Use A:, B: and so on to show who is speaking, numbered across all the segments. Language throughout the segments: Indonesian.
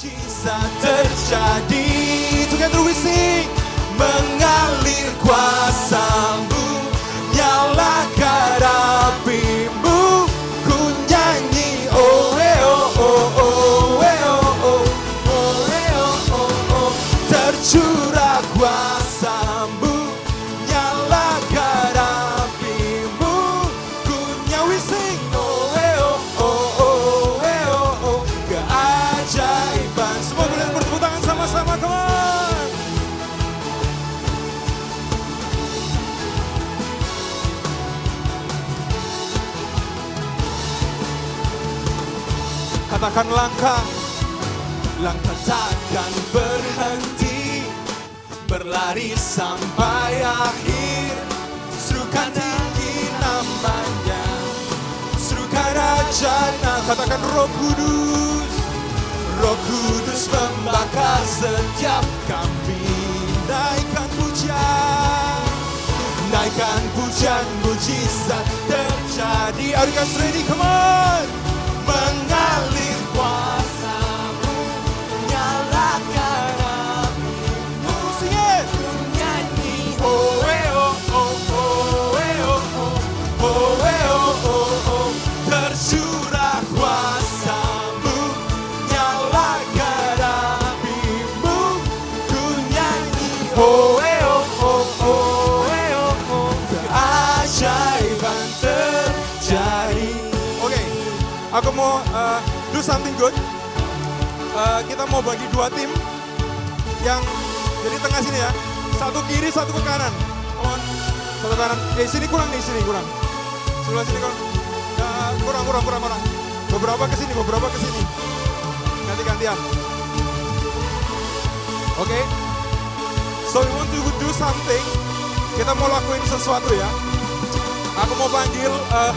A: Mujizat terjadi, together we sing. Mengalir kuasa-Mu, nyalakan api-Mu, ku nyanyi oh oh oh oh oh oh oh, tercurah kuasa-Mu, nyalakan api-Mu, ku nyanyi sing oh oh oh oh, keajaiban. Semua boleh bertepuk tangan sama-sama, come on. Katakan langkah, langkah takkan berhenti, berlari sampai akhir. Serukan tinggi namanya, serukan rajanya. Katakan Roh Kudus, Roh Kudus membakar setiap kami. Naikkan pujian, naikkan pujian, mujizat terjadi. Are you guys ready? Come on. Mengalir kuasa-Mu, nyalakan api-Mu, sing it. Ku nyanyi oh oh oh oh oh oh oh, tercurah kuasa-Mu, nyalakan api-Mu, ku nyanyi oh oh oh oh, keajaiban terjadi. Aku mau do something good. Kita mau bagi dua tim. Yang jadi tengah sini ya. Satu kiri, satu ke kanan. Come on. Satu kanan. Sini kurang nih, sini kurang. Sebelah sini kurang. Kurang. Beberapa ke sini, beberapa ke sini. Ganti-gantian. Oke. So we want to do something. Kita mau lakuin sesuatu ya. Aku mau panggil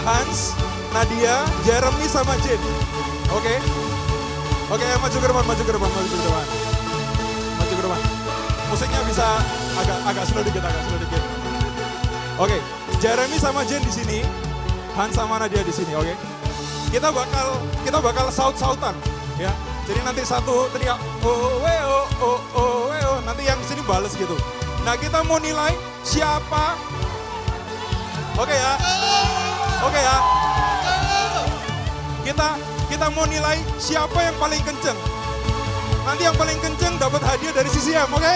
A: Hans, Nadia, Jeremy sama Jin. Oke, maju ke depan. Maju ke depan. Musiknya bisa agak slow dikit. Oke, Jeremy sama Jin di sini, Hans sama Nadia di sini. Oke. Kita bakal saut-sautan ya. Jadi nanti satu teriak oh, nanti yang sini bales gitu. Nah, kita mau nilai siapa. Oke ya. Kita mau nilai siapa yang paling kenceng. Nanti yang paling kenceng dapat hadiah dari CCM, oke?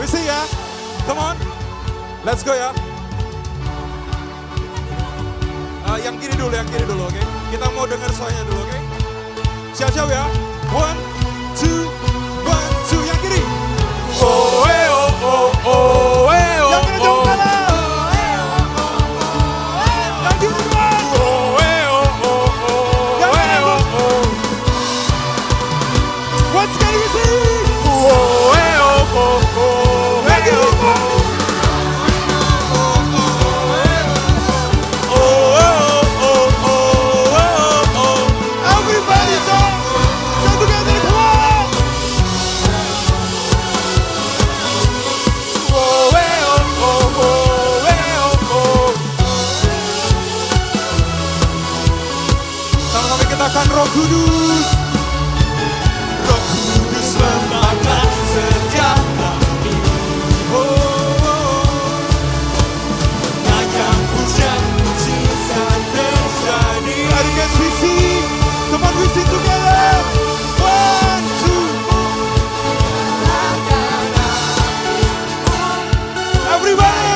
A: We see ya. Come on. Let's go ya. Yang kiri dulu, oke? Kita mau dengar suaranya dulu, oke? Siap-siap ya. 1, 2, 1, 2, yang kiri. Oh, yang kiri jauh kanan. Katakan Roh Kudus, Roh Kudus membakar setiap kami. Naikkan pujian, mujizat terjadi. Are you guys with me? Come on, we sing together. 1, 2, everybody.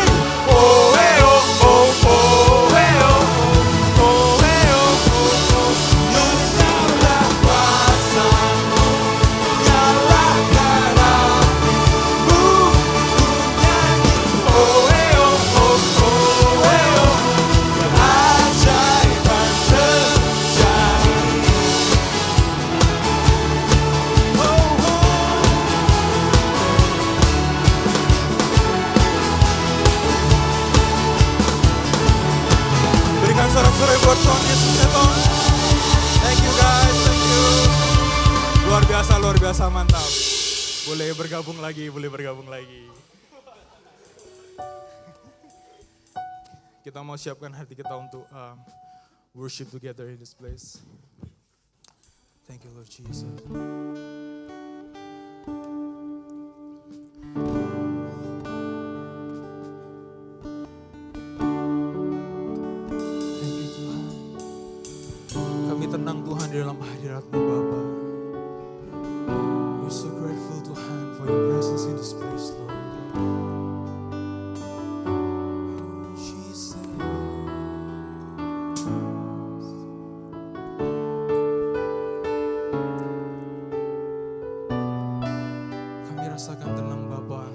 A: Sorak-sorai buat Tuhan Yesus ya Tuhan. Thank you guys, thank you. Luar biasa, mantap. Boleh bergabung lagi. Kita mau siapkan hati kita untuk worship together in this place. Thank you, Lord Jesus. Thank you, Tuhan. Kami tenang Tuhan di dalam hadirat-Mu, Bapa. We're so grateful, Tuhan, for your presence in this place, Lord. Rasakan tenang Bapa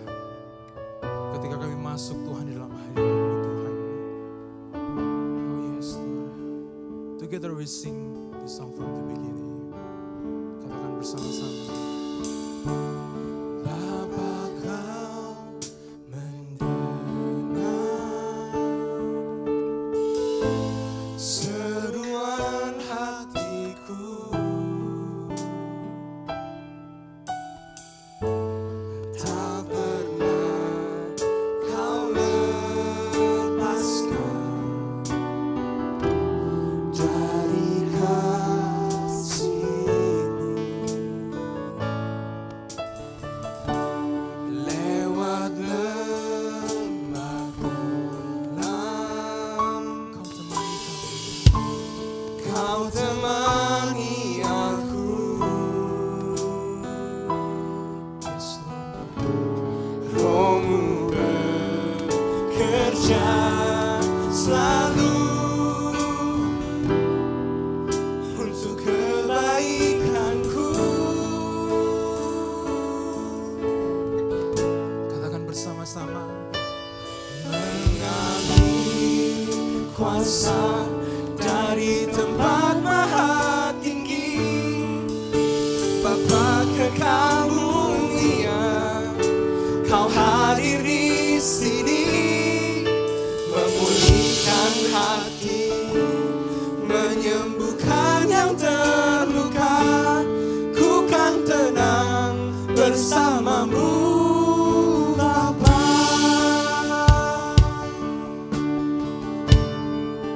A: ketika kami masuk Tuhan di dalam hadirat-Mu, Tuhan. Oh yes, Lord. Together we sing this song from the beginning. Katakan bersama-sama. Bapa, Kau mendengar seruan hatiku. Kau temani aku, Roh-Mu bekerja selalu untuk kebaikanku. Katakan bersama-sama. Mengalir kuasa dari tempat maha tinggi, Bapa kekal mulia, Kau hadir di sini, memulihkan hati, menyembuhkan yang terluka. Ku kan tenang bersama-Mu, Bapa.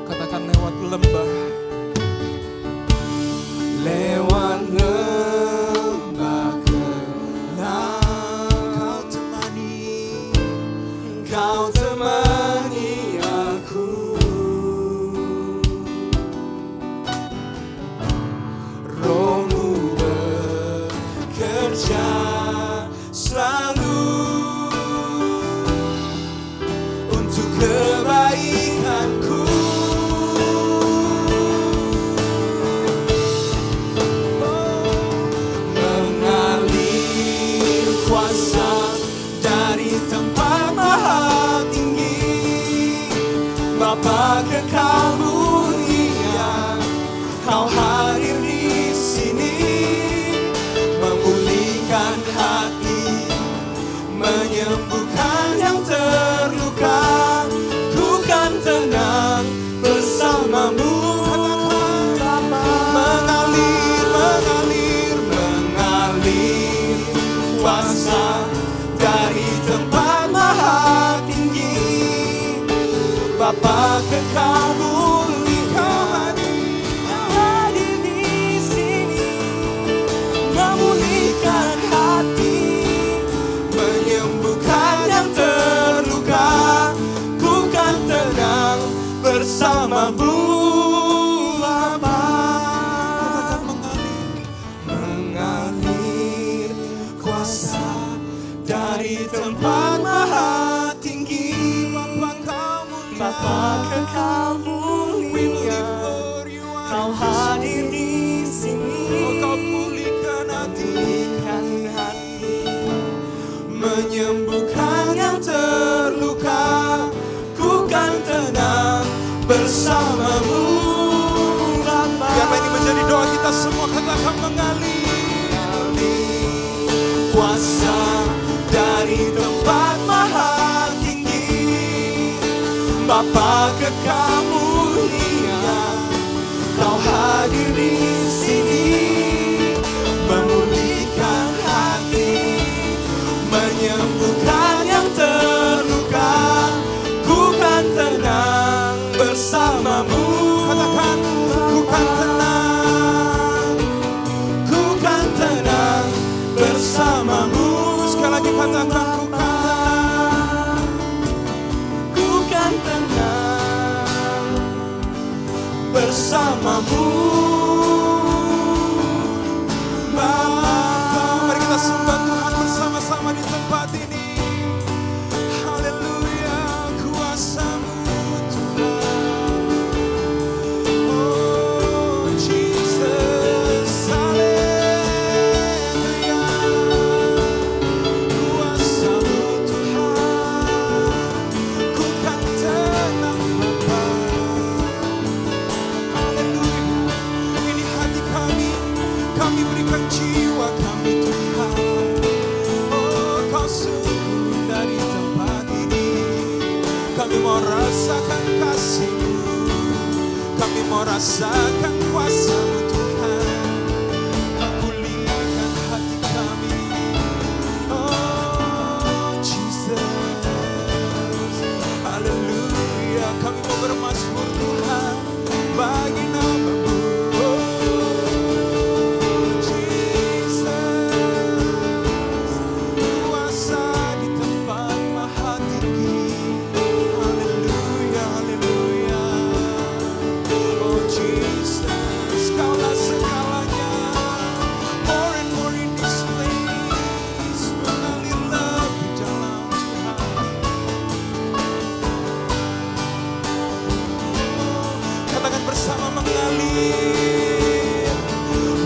A: Katakan lewat lembah. Lewat lembah gelap, Kau temani aku. Roh-Mu bekerja selalu untuk kebaikanku. Kuasa dari tempat maha tinggi, Bapa kekal mulia, Kau hadir di sini, memulihkan hati, menyembuhkan yang terluka. Ku kan tenang bersama-Mu, kuasa dari tempat maha tinggi, Bapa kekal mulia, Kau hadir di sini, memulihkan hati, menyembuhkan yang terluka. Ku kan tenang bersama-Mu, Bapa. Mengalir kuasa dari tempat maha tinggi, Bapa kekal mulia, Kau hadir di sini, Kau pulihkan hati, menyembuhkan yang terluka. Ku kan tenang bersama-Mu, Bapa. Biarlah ini menjadi doa kita semua. Katakan mengalir kuasa dari tempat maha tinggi, Bapa kekal mulia, Kau hadir di sini, memulihkan hati, menyembuhkan yang terluka. Ku kan tenang bersama-Mu. Katakan, ku kan tenang Katakan
B: ku kan tenang bersamamu Bapa.
A: Mari kita sembah Tuhan bersama-sama di tempat ini. Haleluya, kuasa-Mu Tuhan. Oh Jesus, haleluya. Kuasa-Mu Tuhan, ku kan tenang Bapa. Haleluya, ini hati kami berikan jiwa kami Tuhan. Oh Kau sungguh dari tempat ini, kami mau rasakan kasih-Mu, kami mau rasakan kuasa-Mu Tuhan. Kau pulihkan hati kami, oh Jesus, haleluya. Kami mau bermazmur Tuhan bagi nama-Mu.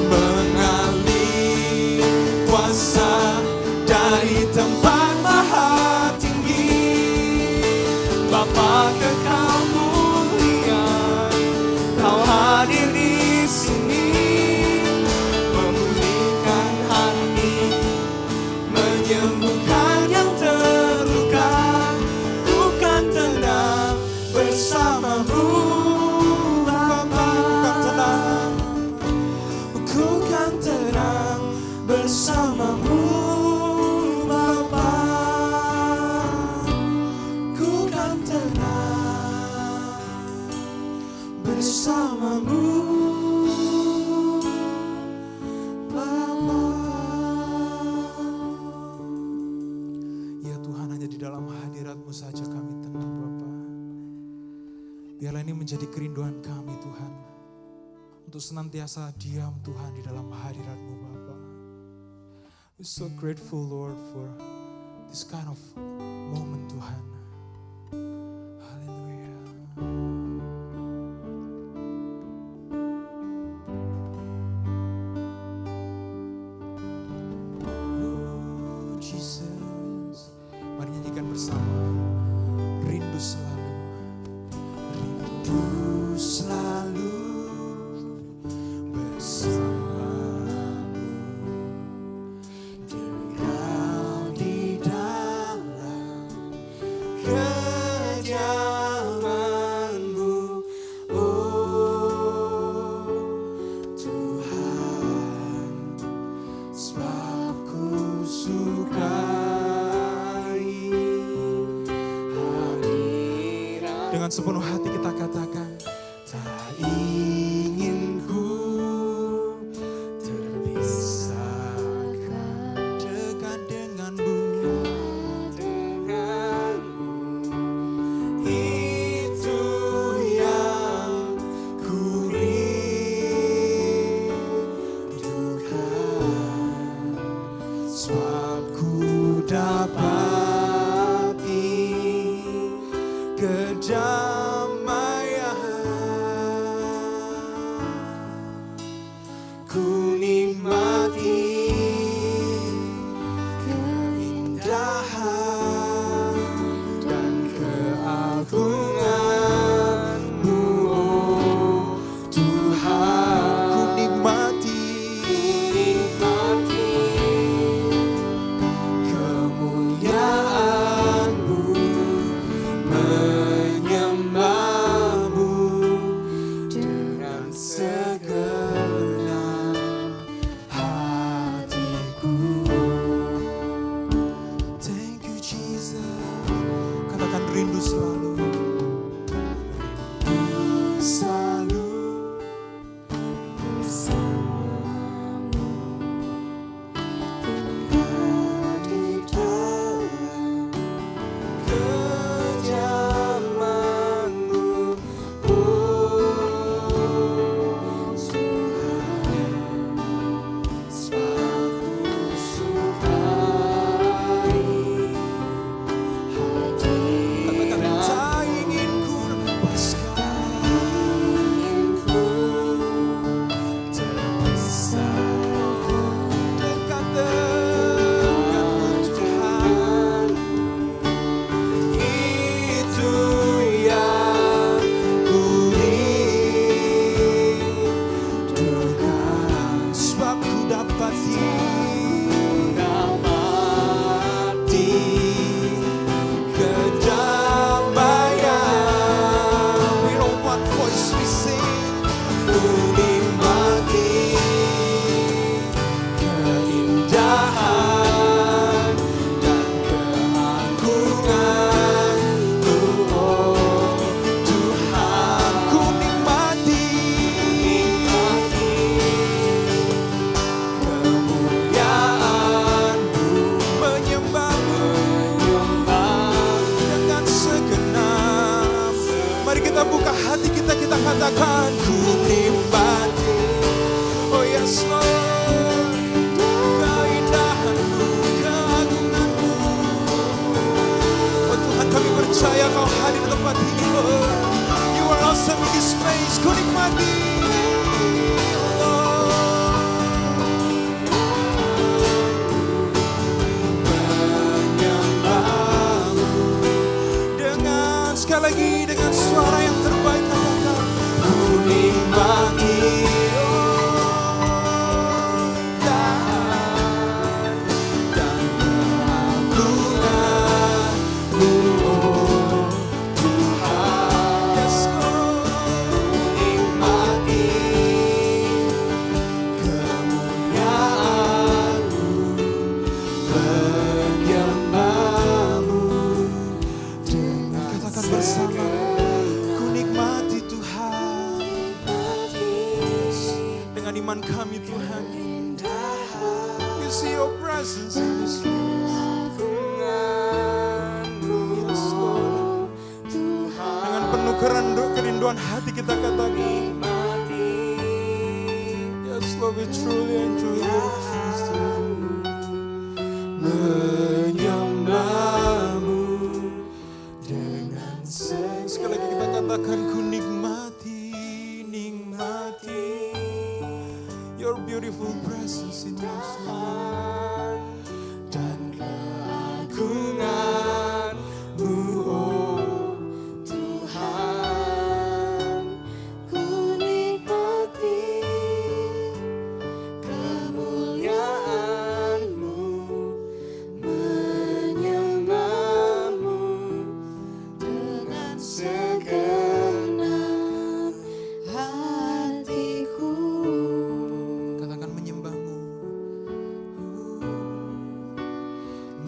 A: Mengalir kuasa dari tempat maha tinggi, Bapa kekal mulia, Kau hadir di sini, memulihkan hati, menyembuhkan yang terluka, ku kan tenang bersama-Mu. Bersama-Mu Bapa, ku kan tenang bersama-Mu Bapa. Ya Tuhan, hanya di dalam hadirat-Mu saja kami tenang Bapa. Biarlah ini menjadi kerinduan kami Tuhan, untuk senantiasa diam Tuhan di dalam hadirat-Mu Bapa. We're so grateful, Lord, for this kind of moment, Tuhan. Hallelujah. Oh, Jesus. Mari nyanyikan bersama. Rindu selalu. Rindu selalu bersama. Dengan sepenuh hati kita katakan, tak ingin ku terpisahkan dekat denganmu, itu yang ku rindukan, sebab ku dapati kedamaian, ku nikmati keindahan dan keagungan-Mu, oh Tuhan. Ku nikmati kemuliaan-Mu, menyembah-Mu dengan segenap Yes Lord, keindahan-Mu, keagungan-Mu. Oh Tuhan, kami percaya Kau hadir di tempat ini Lord. You are awesome in this place. Ku nikmati dengan sekali lagi dengan suara yang terbaik katakan ku nikmati dan keagungan-Mu oh Tuhan. Yes Lord, ku nikmati kemuliaan-Mu, penyembah-Mu dengan katakan bersama ku nikmati Tuhan dengan iman kami Tuhan. We see your presence in this place. Yes Lord, dengan penuh kerinduan hati kita katakan yes Lord, we truly enjoy your presence. Menyembah-Mu dengan sekali lagi kita katakan ku nikmati your beautiful presence in this Lord dan keagungan-Mu oh Tuhan.
B: Ku nikmati kemuliaan-Mu, menyembah-Mu dengan segenap hatiku.
A: Katakan menyembah-Mu.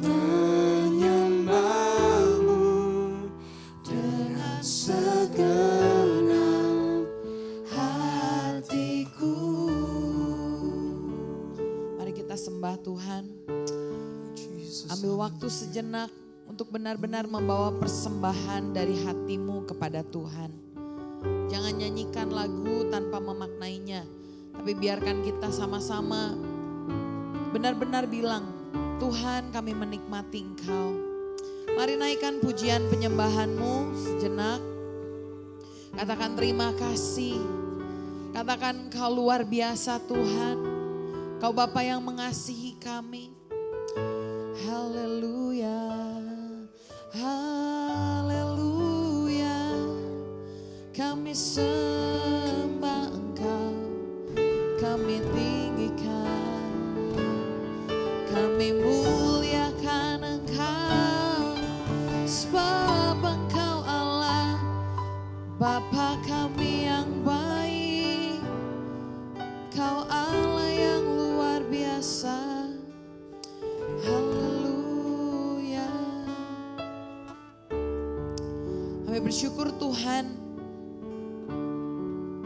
B: Menyembah-Mu dengan segenap hatiku.
C: Mari kita sembah Tuhan.
A: Jesus.
C: Ambil waktu sejenak untuk benar-benar membawa persembahan dari hatimu kepada Tuhan. Jangan nyanyikan lagu tanpa memaknainya, tapi biarkan kita sama-sama benar-benar bilang, Tuhan kami menikmati Engkau. Mari naikkan pujian penyembahanmu sejenak. Katakan terima kasih. Katakan Engkau luar biasa Tuhan. Kau Bapa yang mengasihi kami. Haleluya, haleluya. Kami sembah Engkau, kami tinggikan, kami muliakan Engkau, sebab Engkau Allah, Bapa kami yang baik, Kau Allah yang luar biasa. Haleluya. Kami bersyukur Tuhan,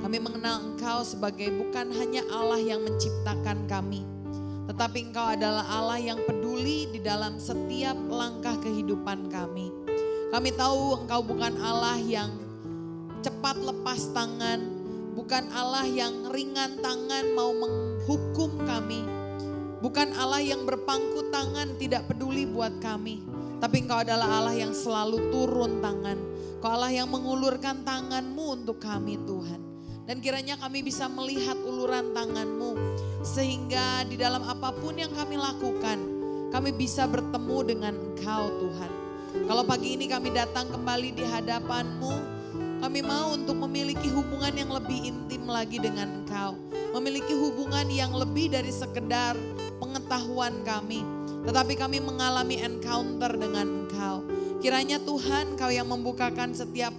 C: kami mengenal Engkau sebagai bukan hanya Allah yang menciptakan kami, tetapi Engkau adalah Allah yang peduli di dalam setiap langkah kehidupan kami. Kami tahu Engkau bukan Allah yang cepat lepas tangan, bukan Allah yang ringan tangan mau menghukum kami, bukan Allah yang berpangku tangan tidak peduli buat kami, tapi Engkau adalah Allah yang selalu turun tangan. Engkau Allah yang mengulurkan tangan-Mu untuk kami Tuhan. Dan kiranya kami bisa melihat uluran tangan-Mu, sehingga di dalam apapun yang kami lakukan, kami bisa bertemu dengan Engkau Tuhan. Kalau pagi ini kami datang kembali di hadapan-Mu, kami mau untuk memiliki hubungan yang lebih intim lagi dengan Engkau. Memiliki hubungan yang lebih dari sekedar pengetahuan kami, tetapi kami mengalami encounter dengan Engkau. Kiranya Tuhan Engkau yang membukakan setiap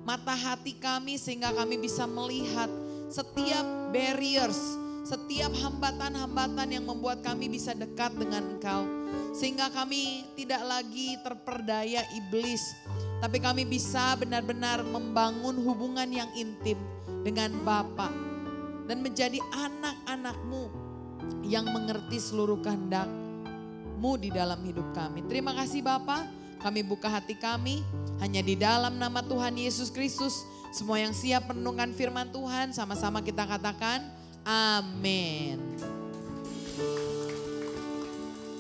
C: mata hati kami sehingga kami bisa melihat setiap barriers, setiap hambatan-hambatan yang membuat kami bisa dekat dengan Engkau. Sehingga kami tidak lagi terperdaya iblis, tapi kami bisa benar-benar membangun hubungan yang intim dengan Bapa dan menjadi anak-anak-Mu yang mengerti seluruh kehendak-Mu di dalam hidup kami. Terima kasih Bapa, kami buka hati kami hanya di dalam nama Tuhan Yesus Kristus. Semua yang siap mendengarkan firman Tuhan sama-sama kita katakan Amin.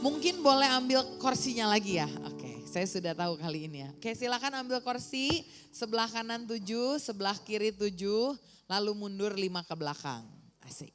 C: Mungkin boleh ambil kursinya lagi ya. Oke, saya sudah tahu kali ini ya. Oke, silakan ambil kursi, sebelah kanan 7, sebelah kiri 7, lalu mundur 5 ke belakang. Asik.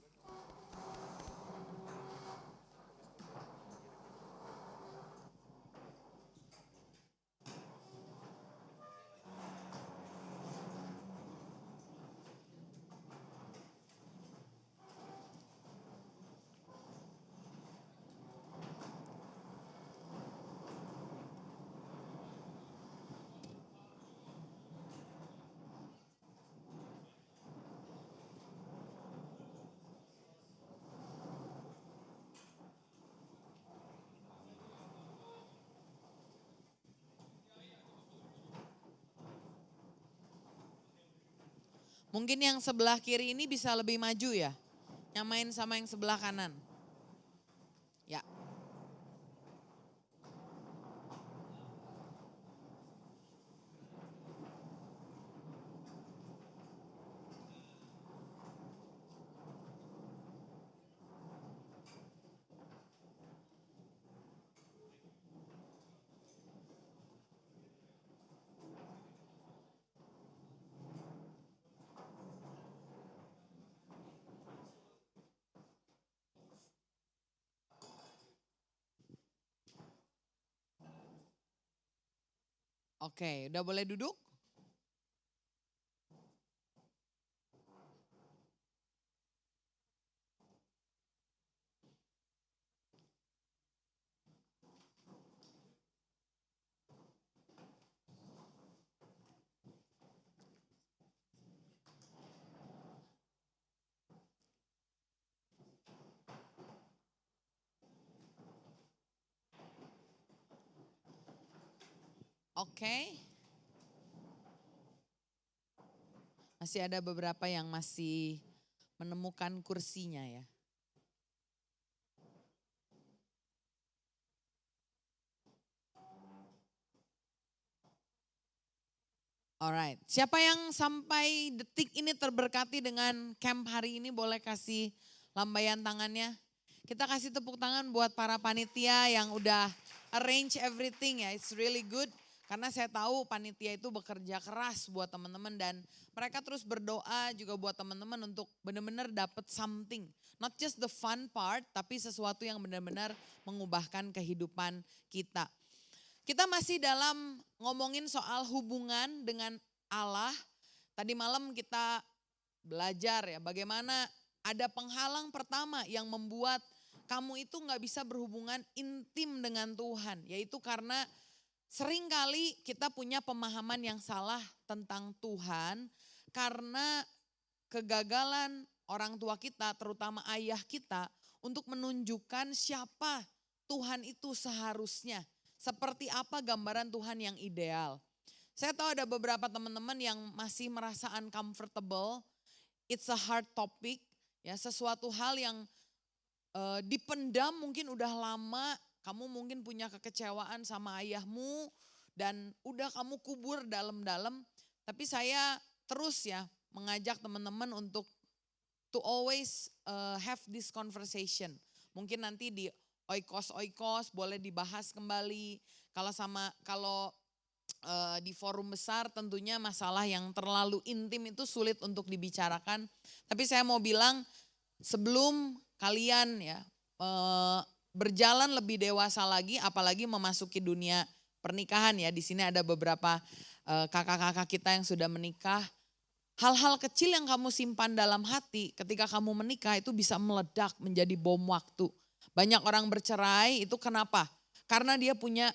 C: Mungkin yang sebelah kiri ini bisa lebih maju ya. Nyamain sama yang sebelah kanan. Ya. Oke, udah boleh duduk? Oke. Masih ada beberapa yang masih menemukan kursinya ya. Alright, siapa yang sampai detik ini terberkati dengan camp hari ini boleh kasih lambaian tangannya. Kita kasih tepuk tangan buat para panitia yang udah arrange everything ya, it's really good. Karena saya tahu panitia itu bekerja keras buat teman-teman dan mereka terus berdoa juga buat teman-teman untuk benar-benar dapat something. Not just the fun part, tapi sesuatu yang benar-benar mengubahkan kehidupan kita. Kita masih dalam ngomongin soal hubungan dengan Allah. Tadi malam kita belajar ya bagaimana ada penghalang pertama yang membuat kamu itu gak bisa berhubungan intim dengan Tuhan. Yaitu karena seringkali kita punya pemahaman yang salah tentang Tuhan. Karena kegagalan orang tua kita terutama ayah kita untuk menunjukkan siapa Tuhan itu seharusnya. Seperti apa gambaran Tuhan yang ideal. Saya tahu ada beberapa teman-teman yang masih merasa uncomfortable. It's a hard topic. Ya, sesuatu hal yang dipendam mungkin udah lama. Kamu mungkin punya kekecewaan sama ayahmu. Dan udah kamu kubur dalam-dalam. Tapi saya terus ya mengajak teman-teman untuk to always have this conversation. Mungkin nanti di oikos boleh dibahas kembali. Kalau di forum besar tentunya masalah yang terlalu intim itu sulit untuk dibicarakan. Tapi saya mau bilang sebelum kalian ya berjalan lebih dewasa lagi, apalagi memasuki dunia pernikahan ya. Di sini ada beberapa kakak-kakak kita yang sudah menikah. Hal-hal kecil yang kamu simpan dalam hati ketika kamu menikah itu bisa meledak menjadi bom waktu. Banyak orang bercerai itu kenapa? Karena dia punya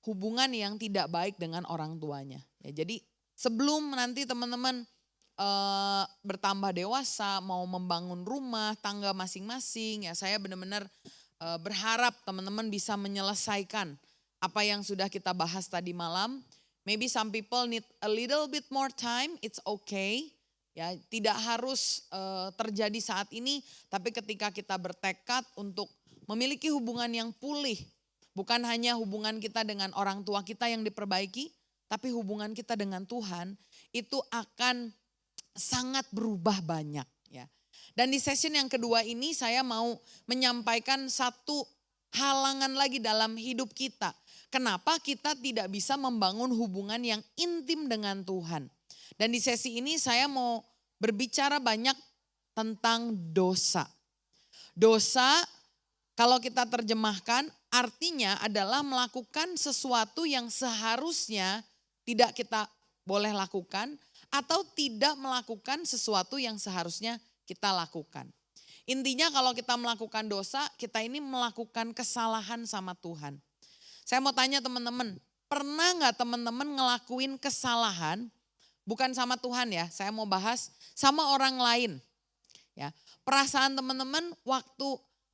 C: hubungan yang tidak baik dengan orang tuanya. Ya, jadi sebelum nanti teman-teman bertambah dewasa, mau membangun rumah, tangga masing-masing, ya saya benar-benar berharap teman-teman bisa menyelesaikan apa yang sudah kita bahas tadi malam. Maybe some people need a little bit more time, it's okay. Ya, tidak harus terjadi saat ini, tapi ketika kita bertekad untuk memiliki hubungan yang pulih. Bukan hanya hubungan kita dengan orang tua kita yang diperbaiki, tapi hubungan kita dengan Tuhan itu akan sangat berubah banyak ya. Dan di session yang kedua ini saya mau menyampaikan satu halangan lagi dalam hidup kita. Kenapa kita tidak bisa membangun hubungan yang intim dengan Tuhan. Dan di sesi ini saya mau berbicara banyak tentang dosa. Dosa kalau kita terjemahkan artinya adalah melakukan sesuatu yang seharusnya tidak kita boleh lakukan atau tidak melakukan sesuatu yang seharusnya kita lakukan. Intinya kalau kita melakukan dosa, kita ini melakukan kesalahan sama Tuhan. Saya mau tanya teman-teman, pernah nggak teman-teman ngelakuin kesalahan, bukan sama Tuhan ya, saya mau bahas sama orang lain. Ya, perasaan teman-teman waktu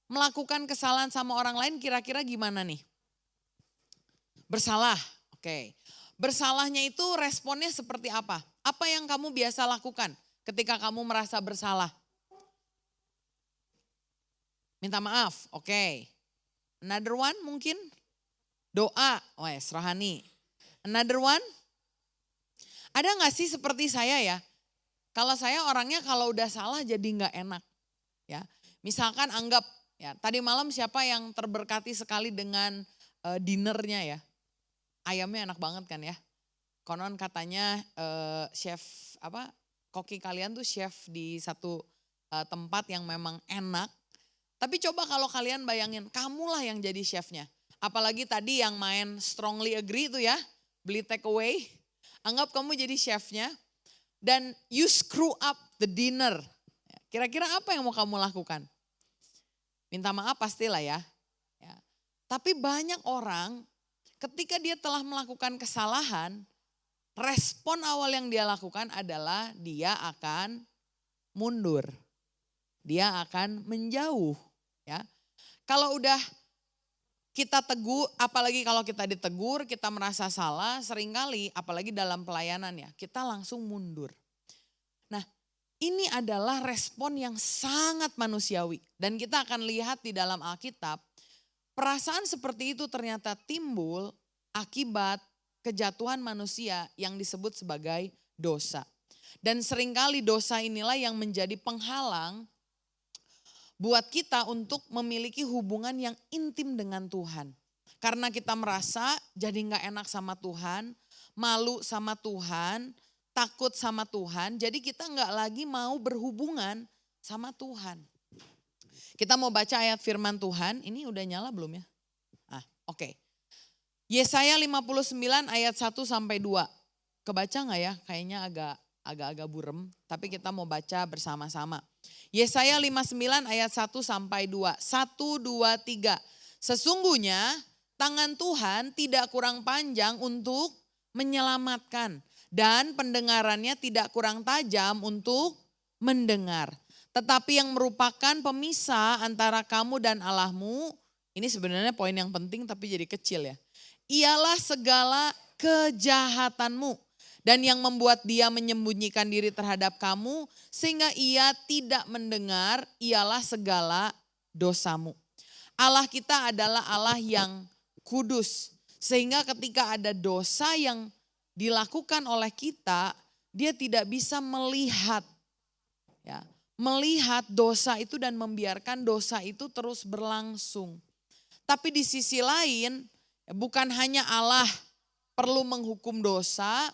C: melakukan kesalahan sama orang lain kira-kira gimana nih? Bersalah, oke. Bersalahnya itu responnya seperti apa? Apa yang kamu biasa lakukan ketika kamu merasa bersalah? Minta maaf, oke. Another one mungkin doa, rohani. Another one, ada gak sih seperti saya ya? Kalau saya orangnya kalau udah salah jadi gak enak. Ya, misalkan anggap, ya tadi malam siapa yang terberkati sekali dengan dinernya ya? Ayamnya enak banget kan ya? Konon katanya chef koki kalian tuh chef di satu tempat yang memang enak. Tapi coba kalau kalian bayangin, kamulah yang jadi chefnya. Apalagi tadi yang main strongly agree itu ya, beli take away. Anggap kamu jadi chefnya dan you screw up the dinner. Kira-kira apa yang mau kamu lakukan? Minta maaf pastilah ya. Tapi banyak orang ketika dia telah melakukan kesalahan, respon awal yang dia lakukan adalah dia akan mundur. Dia akan menjauh. Ya, kalau udah kita tegur, apalagi kalau kita ditegur, kita merasa salah, seringkali apalagi dalam pelayanan ya, kita langsung mundur. Nah, ini adalah respon yang sangat manusiawi. Dan kita akan lihat di dalam Alkitab, perasaan seperti itu ternyata timbul akibat kejatuhan manusia yang disebut sebagai dosa. Dan seringkali dosa inilah yang menjadi penghalang buat kita untuk memiliki hubungan yang intim dengan Tuhan. Karena kita merasa jadi gak enak sama Tuhan, malu sama Tuhan, takut sama Tuhan. Jadi kita gak lagi mau berhubungan sama Tuhan. Kita mau baca ayat firman Tuhan, ini udah nyala belum ya? Oke. Yesaya 59 ayat 1 sampai 2. Kebaca gak ya? Kayaknya agak-agak burem, tapi kita mau baca bersama-sama. Yesaya 59 ayat 1 sampai 2. 1, 2, 3. Sesungguhnya tangan Tuhan tidak kurang panjang untuk menyelamatkan. Dan pendengarannya tidak kurang tajam untuk mendengar. Tetapi yang merupakan pemisah antara kamu dan Allahmu, ini sebenarnya poin yang penting tapi jadi kecil ya. Ialah segala kejahatanmu. Dan yang membuat dia menyembunyikan diri terhadap kamu sehingga ia tidak mendengar ialah segala dosamu. Allah kita adalah Allah yang kudus. Sehingga ketika ada dosa yang dilakukan oleh kita, dia tidak bisa melihat. Ya, melihat dosa itu dan membiarkan dosa itu terus berlangsung. Tapi di sisi lain, bukan hanya Allah perlu menghukum dosa,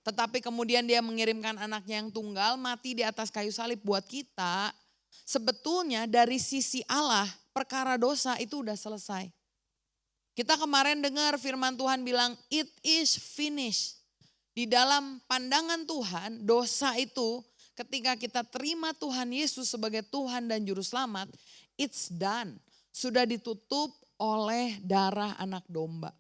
C: tetapi kemudian dia mengirimkan anaknya yang tunggal mati di atas kayu salib buat kita. Sebetulnya dari sisi Allah perkara dosa itu udah selesai. Kita kemarin dengar firman Tuhan bilang it is finished. Di dalam pandangan Tuhan dosa itu ketika kita terima Tuhan Yesus sebagai Tuhan dan Juru Selamat, it's done. Sudah ditutup oleh darah anak domba.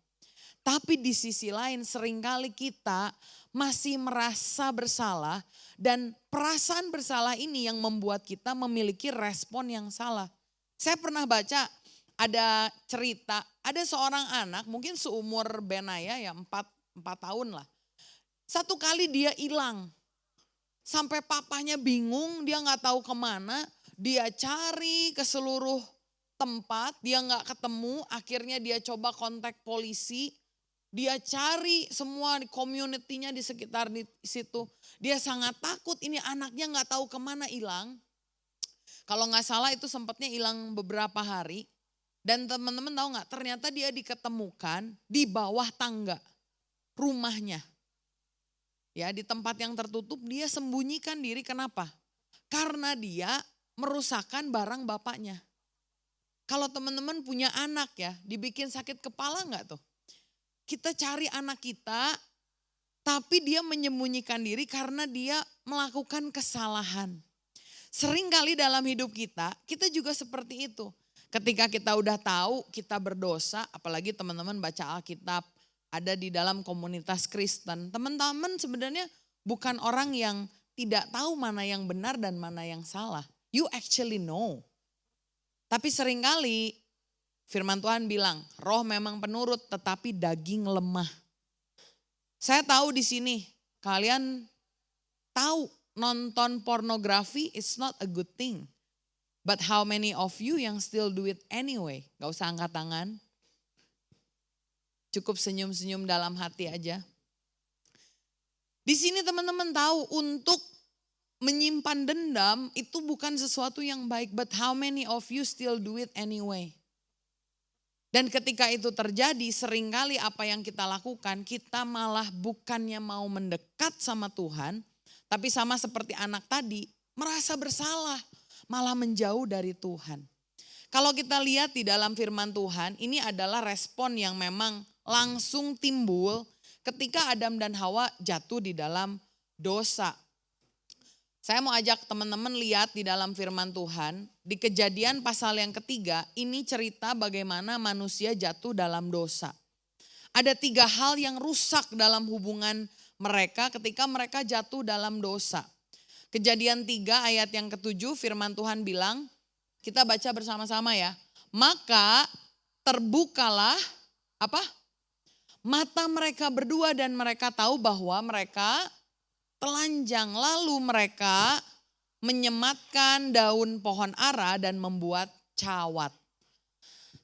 C: Tapi di sisi lain seringkali kita masih merasa bersalah dan perasaan bersalah ini yang membuat kita memiliki respon yang salah. Saya pernah baca ada cerita, ada seorang anak mungkin seumur Benaya ya 4 tahun lah. Satu kali dia hilang, sampai papanya bingung dia gak tahu kemana, dia cari ke seluruh tempat, dia gak ketemu, akhirnya dia coba kontak polisi. Dia cari semua di community-nya di sekitar di situ. Dia sangat takut ini anaknya gak tahu kemana hilang. Kalau nggak salah itu sempatnya hilang beberapa hari. Dan teman-teman tahu nggak, ternyata dia diketemukan di bawah tangga rumahnya. Ya, di tempat yang tertutup dia sembunyikan diri. Kenapa? Karena dia merusakkan barang bapaknya. Kalau teman-teman punya anak ya, dibikin sakit kepala nggak tuh? Kita cari anak kita, tapi dia menyembunyikan diri karena dia melakukan kesalahan. Sering kali dalam hidup kita juga seperti itu. Ketika kita udah tahu kita berdosa, apalagi teman-teman baca Alkitab, ada di dalam komunitas Kristen. Teman-teman sebenarnya bukan orang yang tidak tahu mana yang benar dan mana yang salah. You actually know. Tapi seringkali firman Tuhan bilang, roh memang penurut tetapi daging lemah. Saya tahu di sini kalian tahu nonton pornografi is not a good thing. But how many of you yang still do it anyway? Gak usah angkat tangan. Cukup senyum-senyum dalam hati aja. Di sini teman-teman tahu untuk menyimpan dendam itu bukan sesuatu yang baik. But how many of you still do it anyway? Dan ketika itu terjadi, seringkali apa yang kita lakukan, kita malah bukannya mau mendekat sama Tuhan, tapi sama seperti anak tadi, merasa bersalah, malah menjauh dari Tuhan. Kalau kita lihat di dalam firman Tuhan, ini adalah respon yang memang langsung timbul ketika Adam dan Hawa jatuh di dalam dosa. Saya mau ajak teman-teman lihat di dalam firman Tuhan, di Kejadian pasal yang ketiga, ini cerita bagaimana manusia jatuh dalam dosa. Ada 3 hal yang rusak dalam hubungan mereka ketika mereka jatuh dalam dosa. Kejadian 3 ayat yang ke-7 firman Tuhan bilang, kita baca bersama-sama ya. Maka terbukalah apa? Mata mereka berdua dan mereka tahu bahwa mereka telanjang. Lalu mereka menyematkan daun pohon ara dan membuat cawat.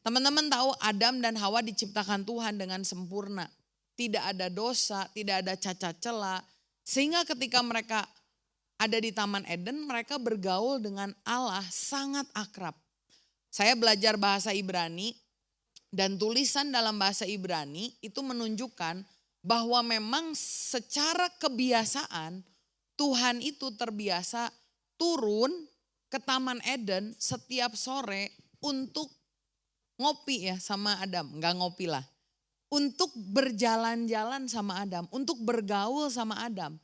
C: Teman-teman tahu Adam dan Hawa diciptakan Tuhan dengan sempurna. Tidak ada dosa, tidak ada cacat celah. Sehingga ketika mereka ada di Taman Eden, mereka bergaul dengan Allah sangat akrab. Saya belajar bahasa Ibrani dan tulisan dalam bahasa Ibrani itu menunjukkan bahwa memang secara kebiasaan Tuhan itu terbiasa turun ke Taman Eden setiap sore untuk ngopi ya sama Adam, enggak ngopi lah. Untuk berjalan-jalan sama Adam, untuk bergaul sama Adam.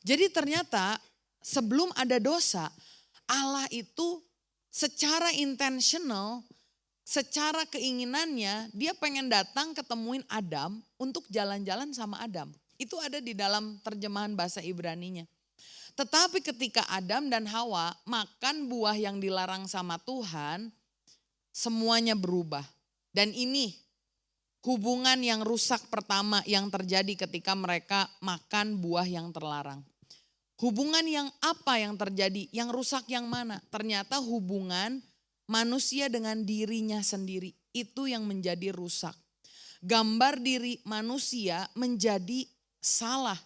C: Jadi ternyata sebelum ada dosa, Allah itu secara intentional, secara keinginannya dia pengen datang ketemuin Adam untuk jalan-jalan sama Adam. Itu ada di dalam terjemahan bahasa Ibraninya. Tetapi ketika Adam dan Hawa makan buah yang dilarang sama Tuhan, semuanya berubah. Dan ini hubungan yang rusak pertama yang terjadi ketika mereka makan buah yang terlarang. Hubungan yang apa yang terjadi? Yang rusak yang mana? Ternyata hubungan manusia dengan dirinya sendiri. Itu yang menjadi rusak. Gambar diri manusia menjadi salah.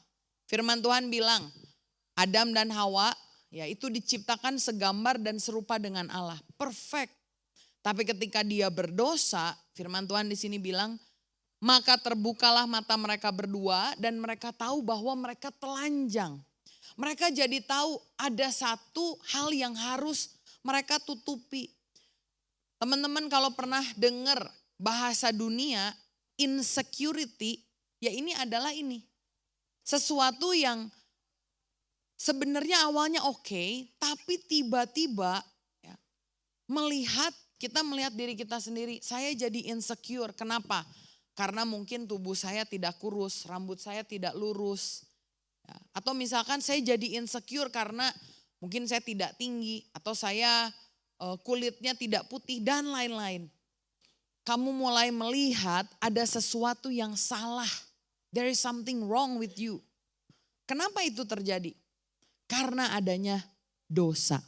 C: Firman Tuhan bilang, Adam dan Hawa ya itu diciptakan segambar dan serupa dengan Allah. Perfect. Tapi ketika dia berdosa, firman Tuhan di sini bilang, maka terbukalah mata mereka berdua dan mereka tahu bahwa mereka telanjang. Mereka jadi tahu ada satu hal yang harus mereka tutupi. Teman-teman kalau pernah dengar bahasa dunia insecurity, ya ini adalah ini. Sesuatu yang sebenarnya awalnya oke, tapi tiba-tiba ya, kita melihat diri kita sendiri, saya jadi insecure. Kenapa? Karena mungkin tubuh saya tidak kurus, rambut saya tidak lurus. Ya, atau misalkan saya jadi insecure karena mungkin saya tidak tinggi atau saya kulitnya tidak putih dan lain-lain. Kamu mulai melihat ada sesuatu yang salah. There is something wrong with you. Kenapa itu terjadi? Karena adanya dosa.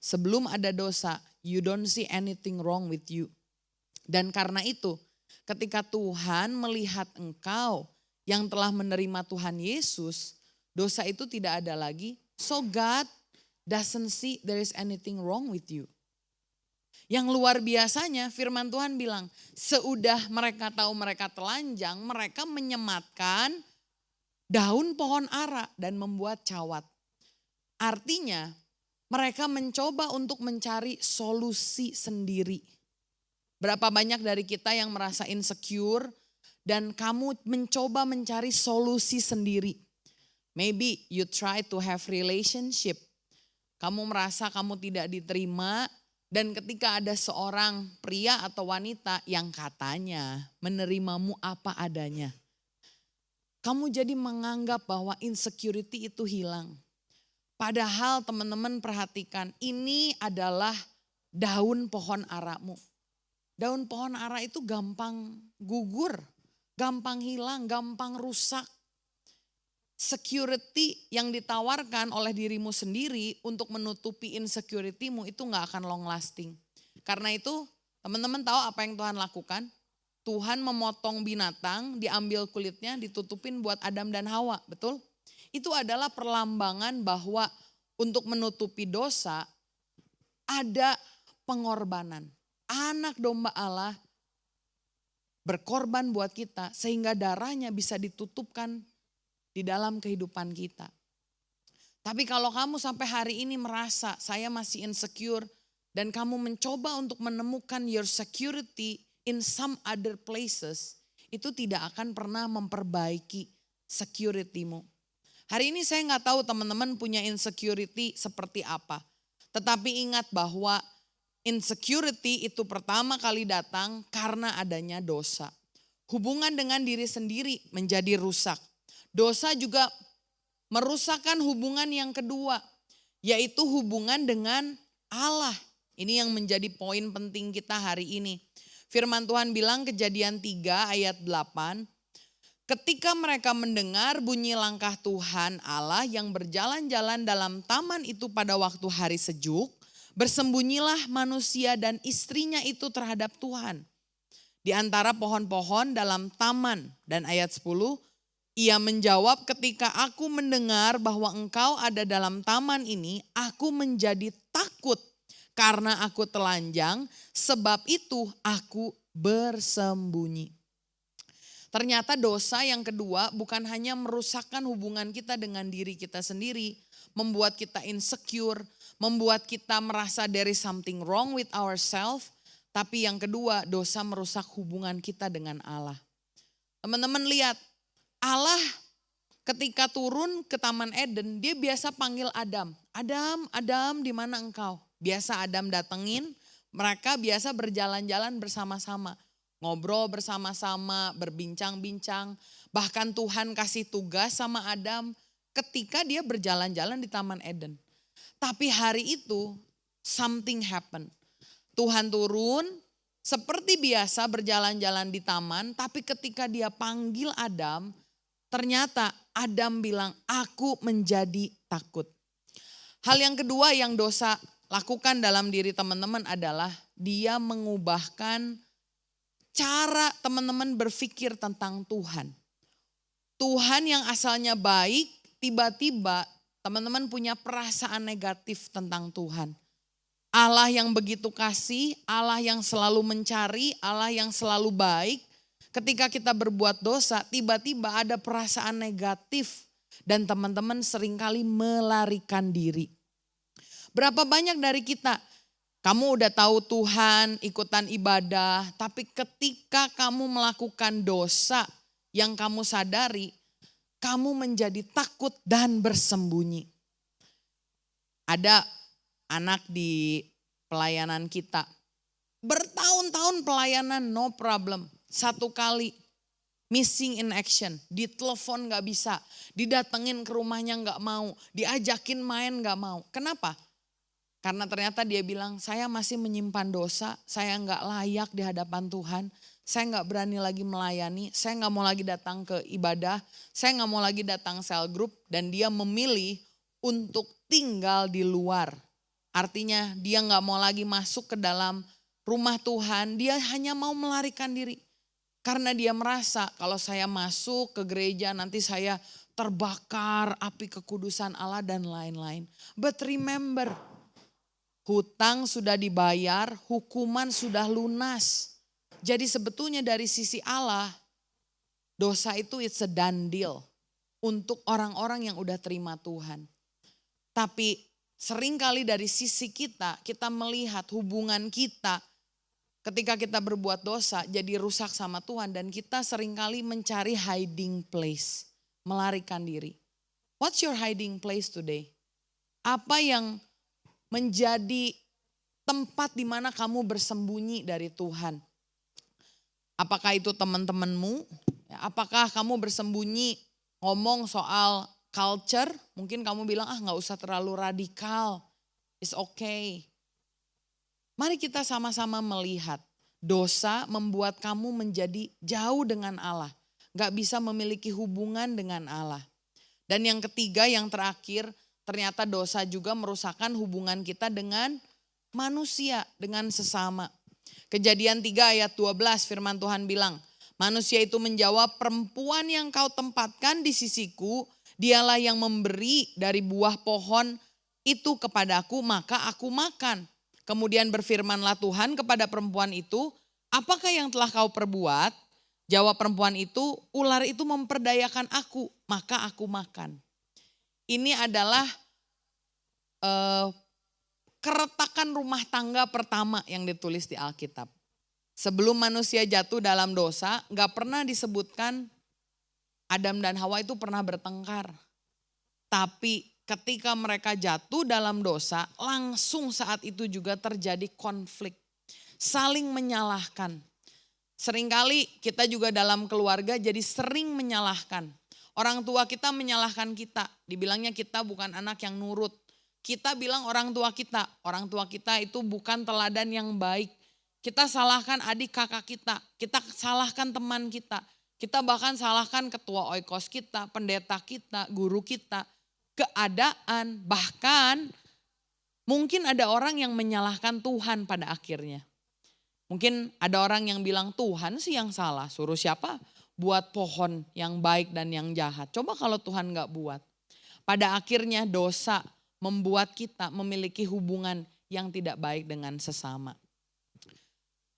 C: Sebelum ada dosa, you don't see anything wrong with you. Dan karena itu, ketika Tuhan melihat engkau yang telah menerima Tuhan Yesus, dosa itu tidak ada lagi. So God doesn't see there is anything wrong with you. Yang luar biasanya firman Tuhan bilang, seudah mereka tahu mereka telanjang, mereka menyematkan daun pohon ara dan membuat cawat. Artinya mereka mencoba untuk mencari solusi sendiri. Berapa banyak dari kita yang merasa insecure dan kamu mencoba mencari solusi sendiri. Maybe you try to have relationship. Kamu merasa kamu tidak diterima dan ketika ada seorang pria atau wanita yang katanya menerimamu apa adanya. Kamu jadi menganggap bahwa insecurity itu hilang. Padahal teman-teman perhatikan, ini adalah daun pohon aramu. Daun pohon ara itu gampang gugur, gampang hilang, gampang rusak. Security yang ditawarkan oleh dirimu sendiri untuk menutupi insecurity-mu itu gak akan long lasting. Karena itu teman-teman tahu apa yang Tuhan lakukan? Tuhan memotong binatang, diambil kulitnya, ditutupin buat Adam dan Hawa, betul? Itu adalah perlambangan bahwa untuk menutupi dosa ada pengorbanan. Anak domba Allah berkorban buat kita sehingga darahnya bisa ditutupkan di dalam kehidupan kita. Tapi kalau kamu sampai hari ini merasa saya masih insecure dan kamu mencoba untuk menemukan your security in some other places, itu tidak akan pernah memperbaiki security-mu. Hari ini saya nggak tahu teman-teman punya insecurity seperti apa. Tetapi ingat bahwa insecurity itu pertama kali datang karena adanya dosa. Hubungan dengan diri sendiri menjadi rusak. Dosa juga merusakkan hubungan yang kedua, yaitu hubungan dengan Allah. Ini yang menjadi poin penting kita hari ini. Firman Tuhan bilang Kejadian 3 ayat 8. Ketika mereka mendengar bunyi langkah Tuhan Allah yang berjalan-jalan dalam taman itu pada waktu hari sejuk, bersembunyilah manusia dan istrinya itu terhadap Tuhan di antara pohon-pohon dalam taman. Dan ayat 10, ia menjawab, ketika aku mendengar bahwa engkau ada dalam taman ini, aku menjadi takut karena aku telanjang, sebab itu aku bersembunyi. Ternyata dosa yang kedua bukan hanya merusakkan hubungan kita dengan diri kita sendiri, membuat kita insecure, membuat kita merasa there is something wrong with ourselves. Tapi yang kedua, dosa merusak hubungan kita dengan Allah. Teman-teman lihat, Allah ketika turun ke Taman Eden, dia biasa panggil Adam. Adam, Adam, di mana engkau? Biasa Adam datengin, mereka biasa berjalan-jalan bersama-sama. Ngobrol bersama-sama, berbincang-bincang. Bahkan Tuhan kasih tugas sama Adam ketika dia berjalan-jalan di Taman Eden. Tapi hari itu something happen. Tuhan turun seperti biasa berjalan-jalan di taman. Tapi ketika dia panggil Adam, ternyata Adam bilang, aku menjadi takut. Hal yang kedua yang dosa lakukan dalam diri teman-teman adalah dia mengubahkan cara teman-teman berpikir tentang Tuhan. Tuhan yang asalnya baik, tiba-tiba teman-teman punya perasaan negatif tentang Tuhan. Allah yang begitu kasih, Allah yang selalu mencari, Allah yang selalu baik. Ketika kita berbuat dosa, tiba-tiba ada perasaan negatif dan teman-teman seringkali melarikan diri. Berapa banyak dari kita, kamu udah tahu Tuhan, ikutan ibadah, tapi ketika kamu melakukan dosa yang kamu sadari, kamu menjadi takut dan bersembunyi. Ada anak di pelayanan kita, bertahun-tahun pelayanan no problem, satu kali missing in action, ditelepon gak bisa, didatengin ke rumahnya gak mau, diajakin main gak mau. Kenapa? Karena ternyata dia bilang, saya masih menyimpan dosa, saya gak layak di hadapan Tuhan, saya gak berani lagi melayani, saya gak mau lagi datang ke ibadah, saya gak mau lagi datang cell group, dan dia memilih untuk tinggal di luar. Artinya dia gak mau lagi masuk ke dalam rumah Tuhan, dia hanya mau melarikan diri. Karena dia merasa kalau saya masuk ke gereja nanti saya terbakar api kekudusan Allah dan lain-lain. But remember, hutang sudah dibayar, hukuman sudah lunas. Jadi sebetulnya dari sisi Allah, dosa itu it's a done deal untuk orang-orang yang udah terima Tuhan. Tapi seringkali dari sisi kita melihat hubungan kita ketika kita berbuat dosa jadi rusak sama Tuhan dan kita seringkali mencari hiding place, melarikan diri. What's your hiding place today? Apa yang menjadi tempat di mana kamu bersembunyi dari Tuhan? Apakah itu teman-temanmu? Apakah kamu bersembunyi ngomong soal culture? Mungkin kamu bilang gak usah terlalu radikal, it's okay. Mari kita sama-sama melihat dosa membuat kamu menjadi jauh dengan Allah. Gak bisa memiliki hubungan dengan Allah. Dan yang ketiga, yang terakhir, ternyata dosa juga merusakkan hubungan kita dengan manusia, dengan sesama. Kejadian 3 ayat 12 firman Tuhan bilang, manusia itu menjawab, perempuan yang kau tempatkan di sisiku, dialah yang memberi dari buah pohon itu kepadaku, maka aku makan. Kemudian berfirmanlah Tuhan kepada perempuan itu, apakah yang telah kau perbuat? Jawab perempuan itu, ular itu memperdayakan aku, maka aku makan. Ini adalah keretakan rumah tangga pertama yang ditulis di Alkitab. Sebelum manusia jatuh dalam dosa, gak pernah disebutkan Adam dan Hawa itu pernah bertengkar. Tapi ketika mereka jatuh dalam dosa, langsung saat itu juga terjadi konflik. Saling menyalahkan. Seringkali kita juga dalam keluarga jadi sering menyalahkan. Orang tua kita menyalahkan kita. Dibilangnya kita bukan anak yang nurut. Kita bilang orang tua kita itu bukan teladan yang baik. Kita salahkan adik kakak kita salahkan teman kita bahkan salahkan ketua oikos kita, pendeta kita, guru kita, keadaan, bahkan mungkin ada orang yang menyalahkan Tuhan pada akhirnya. Mungkin ada orang yang bilang Tuhan sih yang salah, suruh siapa buat pohon yang baik dan yang jahat. Coba kalau Tuhan gak buat. Pada akhirnya dosa membuat kita memiliki hubungan yang tidak baik dengan sesama.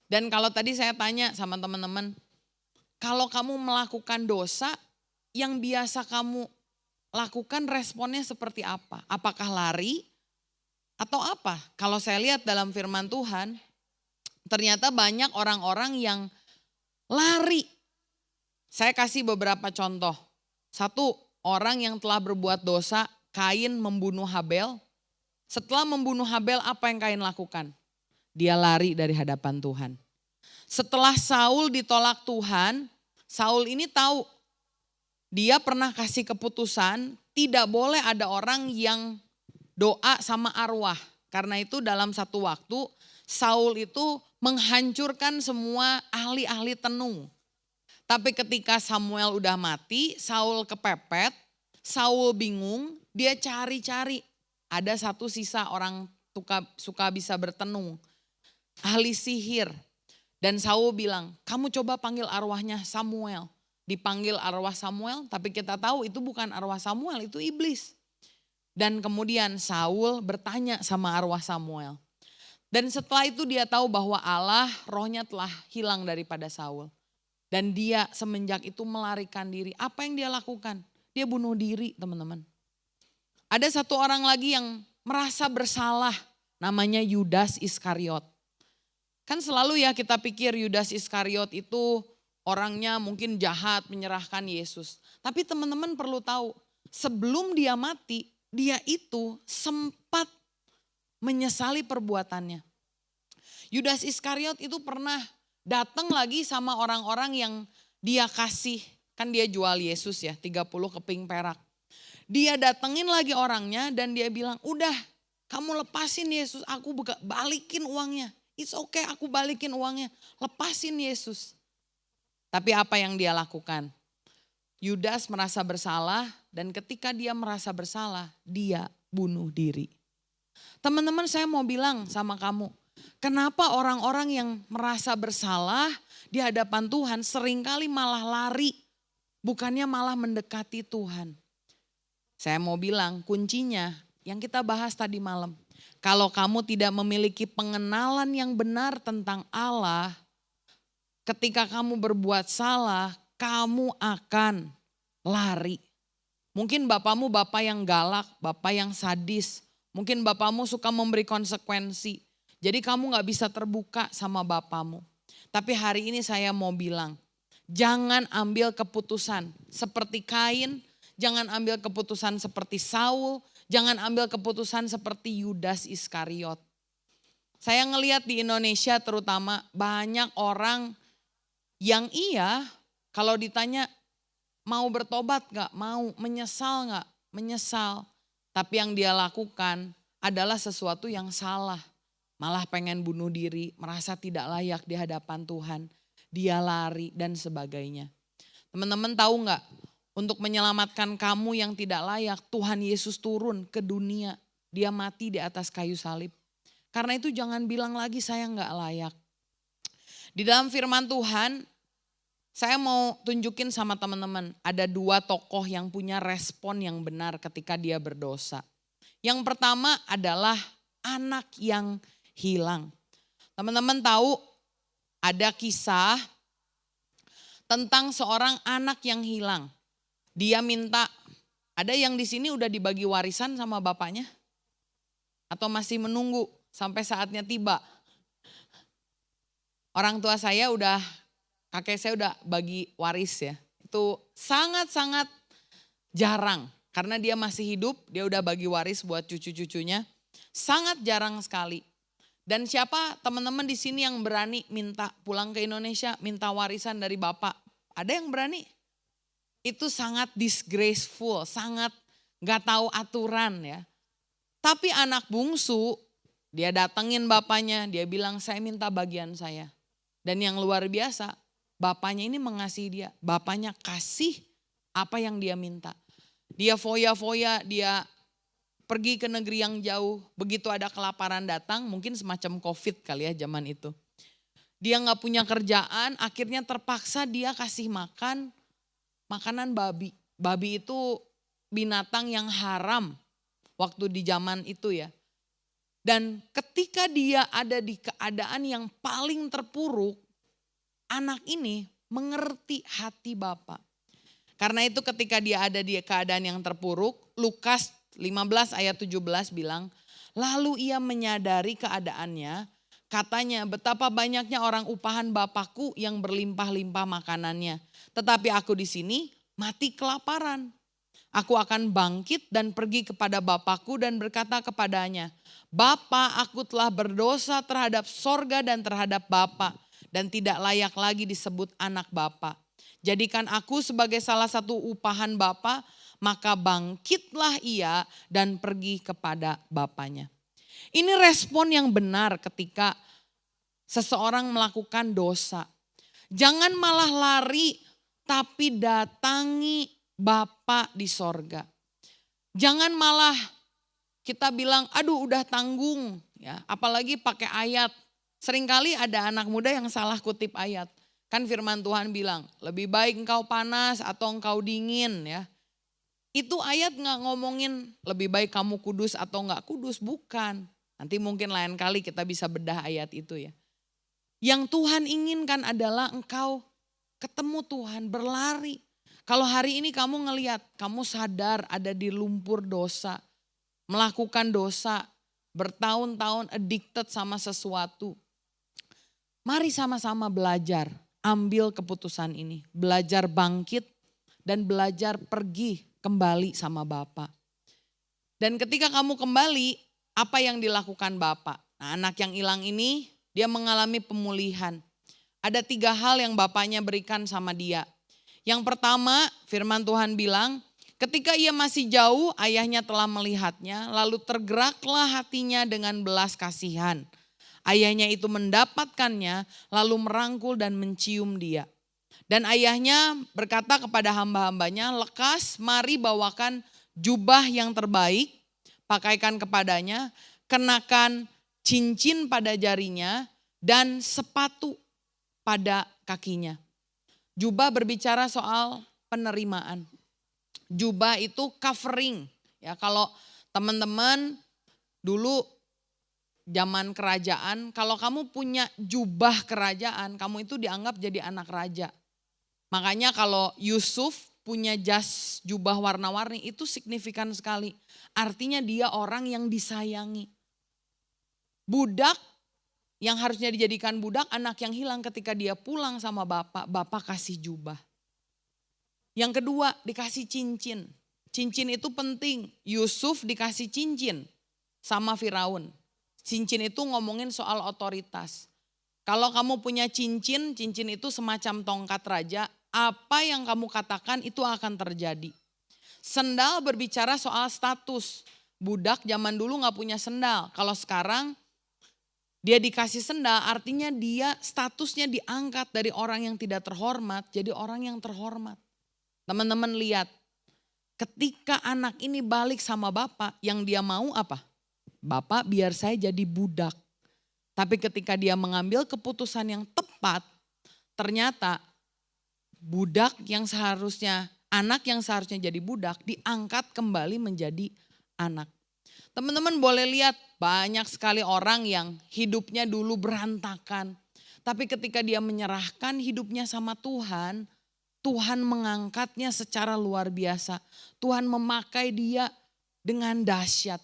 C: Dan kalau tadi saya tanya sama teman-teman, kalau kamu melakukan dosa, yang biasa kamu lakukan responnya seperti apa? Apakah lari atau apa? Kalau saya lihat dalam firman Tuhan, ternyata banyak orang-orang yang lari. Saya kasih beberapa contoh. Satu, orang yang telah berbuat dosa, Kain membunuh Habel. Setelah membunuh Habel, apa yang Kain lakukan? Dia lari dari hadapan Tuhan. Setelah Saul ditolak Tuhan, Saul ini tahu dia pernah kasih keputusan tidak boleh ada orang yang doa sama arwah. Karena itu dalam satu waktu Saul itu menghancurkan semua ahli-ahli tenung. Tapi ketika Samuel udah mati, Saul kepepet, Saul bingung, dia cari-cari. Ada satu sisa orang suka bisa bertenung, ahli sihir. Dan Saul bilang, kamu coba panggil arwahnya Samuel. Dipanggil arwah Samuel, tapi kita tahu itu bukan arwah Samuel, itu iblis. Dan kemudian Saul bertanya sama arwah Samuel. Dan setelah itu dia tahu bahwa Allah rohnya telah hilang daripada Saul. Dan dia semenjak itu melarikan diri. Apa yang dia lakukan? Dia bunuh diri, teman-teman. Ada satu orang lagi yang merasa bersalah, namanya Yudas Iskariot. Kan selalu ya kita pikir Yudas Iskariot itu orangnya mungkin jahat menyerahkan Yesus. Tapi teman-teman perlu tahu, sebelum dia mati, dia itu sempat menyesali perbuatannya. Yudas Iskariot itu pernah datang lagi sama orang-orang yang dia kasih, kan dia jual Yesus ya, 30 keping perak. Dia datengin lagi orangnya dan dia bilang, udah kamu lepasin Yesus, aku balikin uangnya. It's okay, aku balikin uangnya, lepasin Yesus. Tapi apa yang dia lakukan? Yudas merasa bersalah dan ketika dia merasa bersalah, dia bunuh diri. Teman-teman, saya mau bilang sama kamu, kenapa orang-orang yang merasa bersalah di hadapan Tuhan seringkali malah lari, bukannya malah mendekati Tuhan. Saya mau bilang kuncinya yang kita bahas tadi malam. Kalau kamu tidak memiliki pengenalan yang benar tentang Allah, ketika kamu berbuat salah, kamu akan lari. Mungkin bapamu bapak yang galak, bapak yang sadis. Mungkin bapamu suka memberi konsekuensi. Jadi kamu gak bisa terbuka sama bapamu. Tapi hari ini saya mau bilang, jangan ambil keputusan seperti Kain, jangan ambil keputusan seperti Saul, jangan ambil keputusan seperti Yudas Iskariot. Saya ngelihat di Indonesia terutama banyak orang yang kalau ditanya mau bertobat gak? Mau. Menyesal gak? Menyesal. Tapi yang dia lakukan adalah sesuatu yang salah. Malah pengen bunuh diri, merasa tidak layak di hadapan Tuhan. Dia lari dan sebagainya. Teman-teman tahu gak? Untuk menyelamatkan kamu yang tidak layak, Tuhan Yesus turun ke dunia. Dia mati di atas kayu salib. Karena itu jangan bilang lagi saya gak layak. Di dalam firman Tuhan, saya mau tunjukin sama teman-teman, ada 2 tokoh yang punya respon yang benar ketika dia berdosa. Yang pertama adalah anak yang hilang. Teman-teman tahu ada kisah tentang seorang anak yang hilang. Dia minta, ada yang di sini udah dibagi warisan sama bapaknya? Atau masih menunggu sampai saatnya tiba? Orang tua saya kakek saya udah bagi waris ya. Itu sangat-sangat jarang. Karena dia masih hidup, dia udah bagi waris buat cucu-cucunya. Sangat jarang sekali. Dan siapa teman-teman di sini yang berani minta pulang ke Indonesia, minta warisan dari bapak? Ada yang berani? Itu sangat disgraceful, sangat gak tahu aturan ya. Tapi anak bungsu, dia datengin bapaknya, dia bilang saya minta bagian saya. Dan yang luar biasa, bapaknya ini mengasihi dia. Bapaknya kasih apa yang dia minta. Dia foya-foya, dia pergi ke negeri yang jauh. Begitu ada kelaparan datang, mungkin semacam COVID kali ya zaman itu. Dia gak punya kerjaan, akhirnya terpaksa dia kasih makanan babi. Babi itu binatang yang haram waktu di zaman itu ya. Dan ketika dia ada di keadaan yang paling terpuruk, anak ini mengerti hati Bapa. Karena itu ketika dia ada di keadaan yang terpuruk, Lukas 15 ayat 17 bilang, lalu ia menyadari keadaannya, katanya betapa banyaknya orang upahan Bapakku yang berlimpah-limpah makanannya. Tetapi aku di sini mati kelaparan. Aku akan bangkit dan pergi kepada Bapakku dan berkata kepadanya, Bapa, aku telah berdosa terhadap sorga dan terhadap Bapa dan tidak layak lagi disebut anak Bapa. Jadikan aku sebagai salah satu upahan Bapa, maka bangkitlah ia dan pergi kepada bapaknya. Ini respon yang benar ketika seseorang melakukan dosa. Jangan malah lari, tapi datangi Bapa di sorga. Jangan malah kita bilang, aduh udah tanggung, ya. Apalagi pakai ayat. Seringkali ada anak muda yang salah kutip ayat. Kan firman Tuhan bilang, lebih baik engkau panas atau engkau dingin ya. Itu ayat gak ngomongin lebih baik kamu kudus atau gak kudus, bukan. Nanti mungkin lain kali kita bisa bedah ayat itu ya. Yang Tuhan inginkan adalah engkau ketemu Tuhan, berlari. Kalau hari ini kamu ngelihat, kamu sadar ada di lumpur dosa, melakukan dosa, bertahun-tahun addicted sama sesuatu. Mari sama-sama belajar, ambil keputusan ini. Belajar bangkit dan belajar pergi kembali sama Bapa. Dan ketika kamu kembali, apa yang dilakukan Bapa? Nah, anak yang hilang ini, dia mengalami pemulihan. Ada 3 hal yang bapaknya berikan sama dia. Yang pertama, firman Tuhan bilang, ketika ia masih jauh, ayahnya telah melihatnya, lalu tergeraklah hatinya dengan belas kasihan. Ayahnya itu mendapatkannya, lalu merangkul dan mencium dia. Dan ayahnya berkata kepada hamba-hambanya, lekas mari bawakan jubah yang terbaik, pakaikan kepadanya, kenakan cincin pada jarinya, dan sepatu pada kakinya. Jubah berbicara soal penerimaan. Jubah itu covering. Ya, kalau teman-teman dulu zaman kerajaan, kalau kamu punya jubah kerajaan, kamu itu dianggap jadi anak raja. Makanya kalau Yusuf punya jas jubah warna-warni itu signifikan sekali. Artinya dia orang yang disayangi. Budak yang harusnya dijadikan budak, anak yang hilang ketika dia pulang sama bapak, bapak kasih jubah. Yang kedua dikasih cincin. Cincin itu penting. Yusuf dikasih cincin sama Firaun. Cincin itu ngomongin soal otoritas. Kalau kamu punya cincin, cincin itu semacam tongkat raja. Apa yang kamu katakan itu akan terjadi. Sendal berbicara soal status. Budak zaman dulu gak punya sendal. Kalau sekarang dia dikasih sendal, artinya dia statusnya diangkat dari orang yang tidak terhormat jadi orang yang terhormat. Teman-teman lihat, ketika anak ini balik sama bapak, yang dia mau apa? Bapak biar saya jadi budak. Tapi ketika dia mengambil keputusan yang tepat, ternyata budak yang seharusnya, anak yang seharusnya jadi budak diangkat kembali menjadi anak. Teman-teman boleh lihat banyak sekali orang yang hidupnya dulu berantakan. Tapi ketika dia menyerahkan hidupnya sama Tuhan, Tuhan mengangkatnya secara luar biasa. Tuhan memakai dia dengan dahsyat.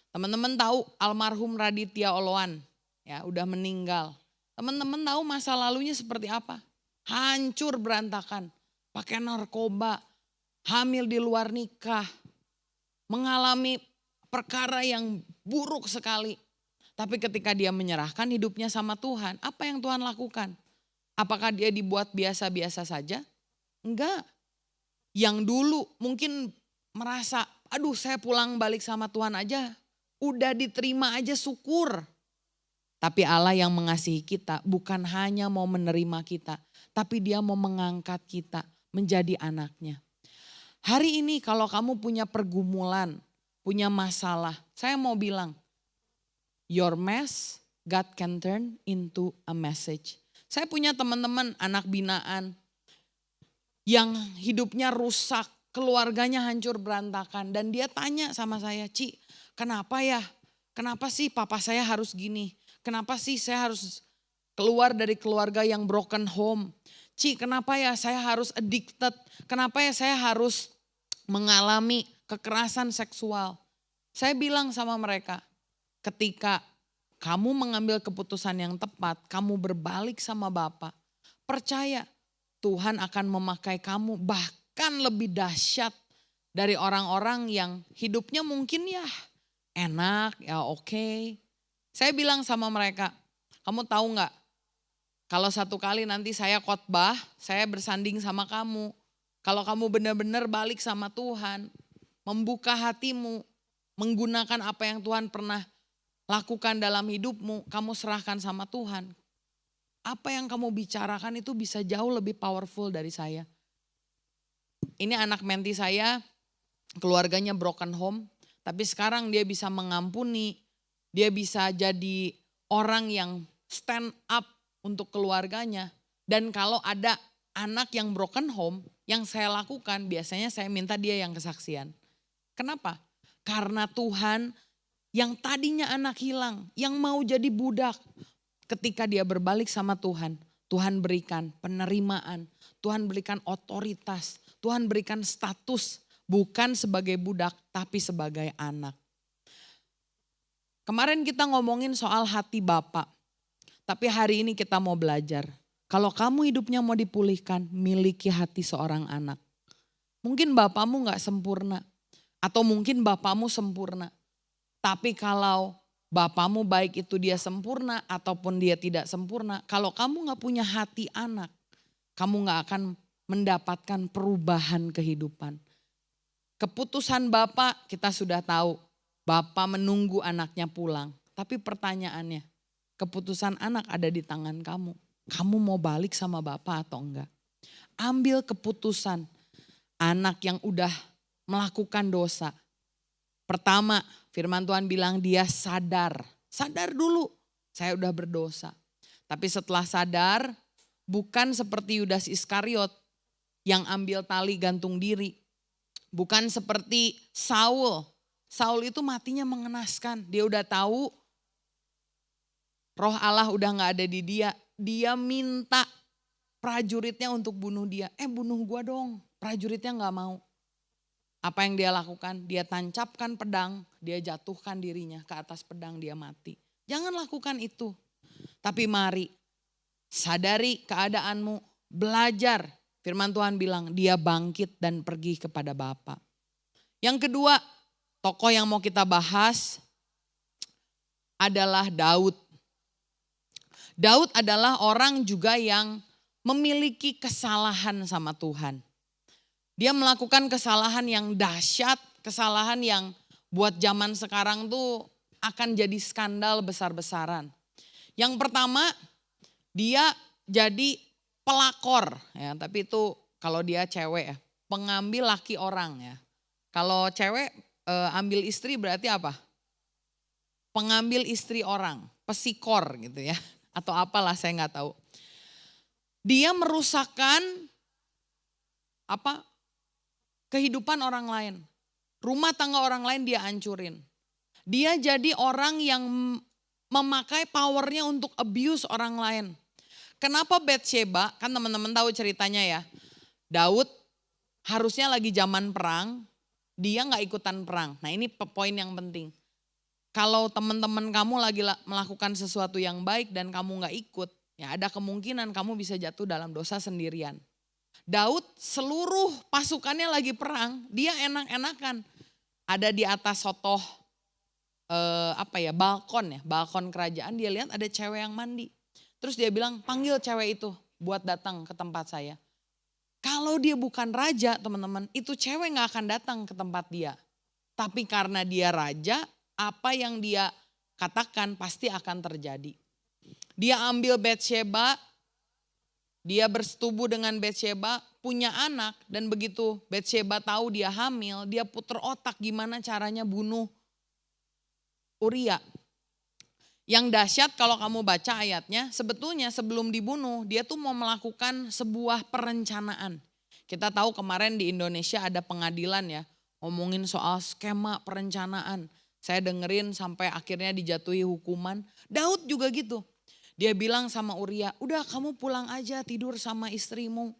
C: Teman-teman tahu almarhum Raditya Oloan, ya udah meninggal. Teman-teman tahu masa lalunya seperti apa? Hancur berantakan, pakai narkoba, hamil di luar nikah, mengalami perkara yang buruk sekali. Tapi ketika dia menyerahkan hidupnya sama Tuhan, apa yang Tuhan lakukan? Apakah dia dibuat biasa-biasa saja? Enggak. Yang dulu mungkin merasa, aduh saya pulang balik sama Tuhan aja, udah diterima aja syukur. Tapi Allah yang mengasihi kita bukan hanya mau menerima kita, tapi dia mau mengangkat kita menjadi anaknya. Hari ini kalau kamu punya pergumulan, punya masalah, saya mau bilang, your mess God can turn into a message. Saya punya teman-teman anak binaan yang hidupnya rusak, keluarganya hancur berantakan. Dan dia tanya sama saya, Ci kenapa ya? Kenapa sih papa saya harus gini? Kenapa sih saya harus keluar dari keluarga yang broken home? Ci kenapa ya saya harus addicted? Kenapa ya saya harus mengalami kekerasan seksual? Saya bilang sama mereka, ketika kamu mengambil keputusan yang tepat, kamu berbalik sama Bapa, percaya Tuhan akan memakai kamu bahkan lebih dahsyat dari orang-orang yang hidupnya mungkin ya enak, ya oke. Saya bilang sama mereka, kamu tahu nggak? Kalau satu kali nanti saya khotbah, saya bersanding sama kamu. Kalau kamu benar-benar balik sama Tuhan, membuka hatimu, menggunakan apa yang Tuhan pernah lakukan dalam hidupmu, kamu serahkan sama Tuhan. Apa yang kamu bicarakan itu bisa jauh lebih powerful dari saya. Ini anak menti saya, keluarganya broken home, tapi sekarang dia bisa mengampuni, dia bisa jadi orang yang stand up untuk keluarganya. Dan kalau ada anak yang broken home, yang saya lakukan biasanya saya minta dia yang kesaksian. Kenapa? Karena Tuhan yang tadinya anak hilang, yang mau jadi budak, ketika dia berbalik sama Tuhan, Tuhan berikan penerimaan, Tuhan berikan otoritas, Tuhan berikan status, bukan sebagai budak tapi sebagai anak. Kemarin kita ngomongin soal hati Bapa, tapi hari ini kita mau belajar. Kalau kamu hidupnya mau dipulihkan, miliki hati seorang anak. Mungkin bapamu gak sempurna, atau mungkin bapamu sempurna. Tapi kalau bapamu baik itu dia sempurna ataupun dia tidak sempurna, kalau kamu gak punya hati anak, kamu gak akan mendapatkan perubahan kehidupan. Keputusan Bapak kita sudah tahu, Bapak menunggu anaknya pulang. Tapi pertanyaannya, keputusan anak ada di tangan kamu. Kamu mau balik sama Bapak atau enggak? Ambil keputusan. Anak yang udah melakukan dosa. Pertama, firman Tuhan bilang dia sadar. Sadar dulu, saya udah berdosa. Tapi setelah sadar, bukan seperti Yudas Iskariot yang ambil tali gantung diri. Bukan seperti Saul. Saul itu matinya mengenaskan. Dia udah tahu roh Allah udah gak ada di dia. Dia minta prajuritnya untuk bunuh dia. Bunuh gua dong. Prajuritnya gak mau. Apa yang dia lakukan? Dia tancapkan pedang, dia jatuhkan dirinya ke atas pedang, dia mati. Jangan lakukan itu. Tapi mari sadari keadaanmu, belajar. Firman Tuhan bilang dia bangkit dan pergi kepada Bapa. Yang kedua, tokoh yang mau kita bahas adalah Daud. Daud adalah orang juga yang memiliki kesalahan sama Tuhan. Dia melakukan kesalahan yang dahsyat, kesalahan yang buat zaman sekarang tuh akan jadi skandal besar-besaran. Yang pertama, dia jadi pelakor, ya, tapi itu kalau dia cewek ya, pengambil laki orang ya. Kalau cewek ambil istri berarti apa? Pengambil istri orang, pesikor gitu ya, atau apalah saya nggak tahu. Dia merusakkan kehidupan orang lain. Rumah tangga orang lain dia hancurin. Dia jadi orang yang memakai powernya untuk abuse orang lain. Kenapa Batsheba? Kan teman-teman tahu ceritanya ya. Daud harusnya lagi zaman perang, dia gak ikutan perang. Nah ini poin yang penting. Kalau teman-teman kamu lagi melakukan sesuatu yang baik dan kamu gak ikut, ya ada kemungkinan kamu bisa jatuh dalam dosa sendirian. Daud seluruh pasukannya lagi perang, dia enak-enakan. Ada di atas sotoh balkon kerajaan, dia lihat ada cewek yang mandi. Terus dia bilang, panggil cewek itu buat datang ke tempat saya. Kalau dia bukan raja teman-teman, itu cewek gak akan datang ke tempat dia. Tapi karena dia raja, apa yang dia katakan pasti akan terjadi. Dia ambil Batsheba, dia bersetubuh dengan Batsheba, punya anak, dan begitu Batsheba tahu dia hamil, dia puter otak gimana caranya bunuh Uria. Yang dahsyat kalau kamu baca ayatnya, sebetulnya sebelum dibunuh dia tuh mau melakukan sebuah perencanaan. Kita tahu kemarin di Indonesia ada pengadilan ya, ngomongin soal skema perencanaan. Saya dengerin sampai akhirnya dijatuhi hukuman. Daud juga gitu. Dia bilang sama Uria, udah kamu pulang aja tidur sama istrimu.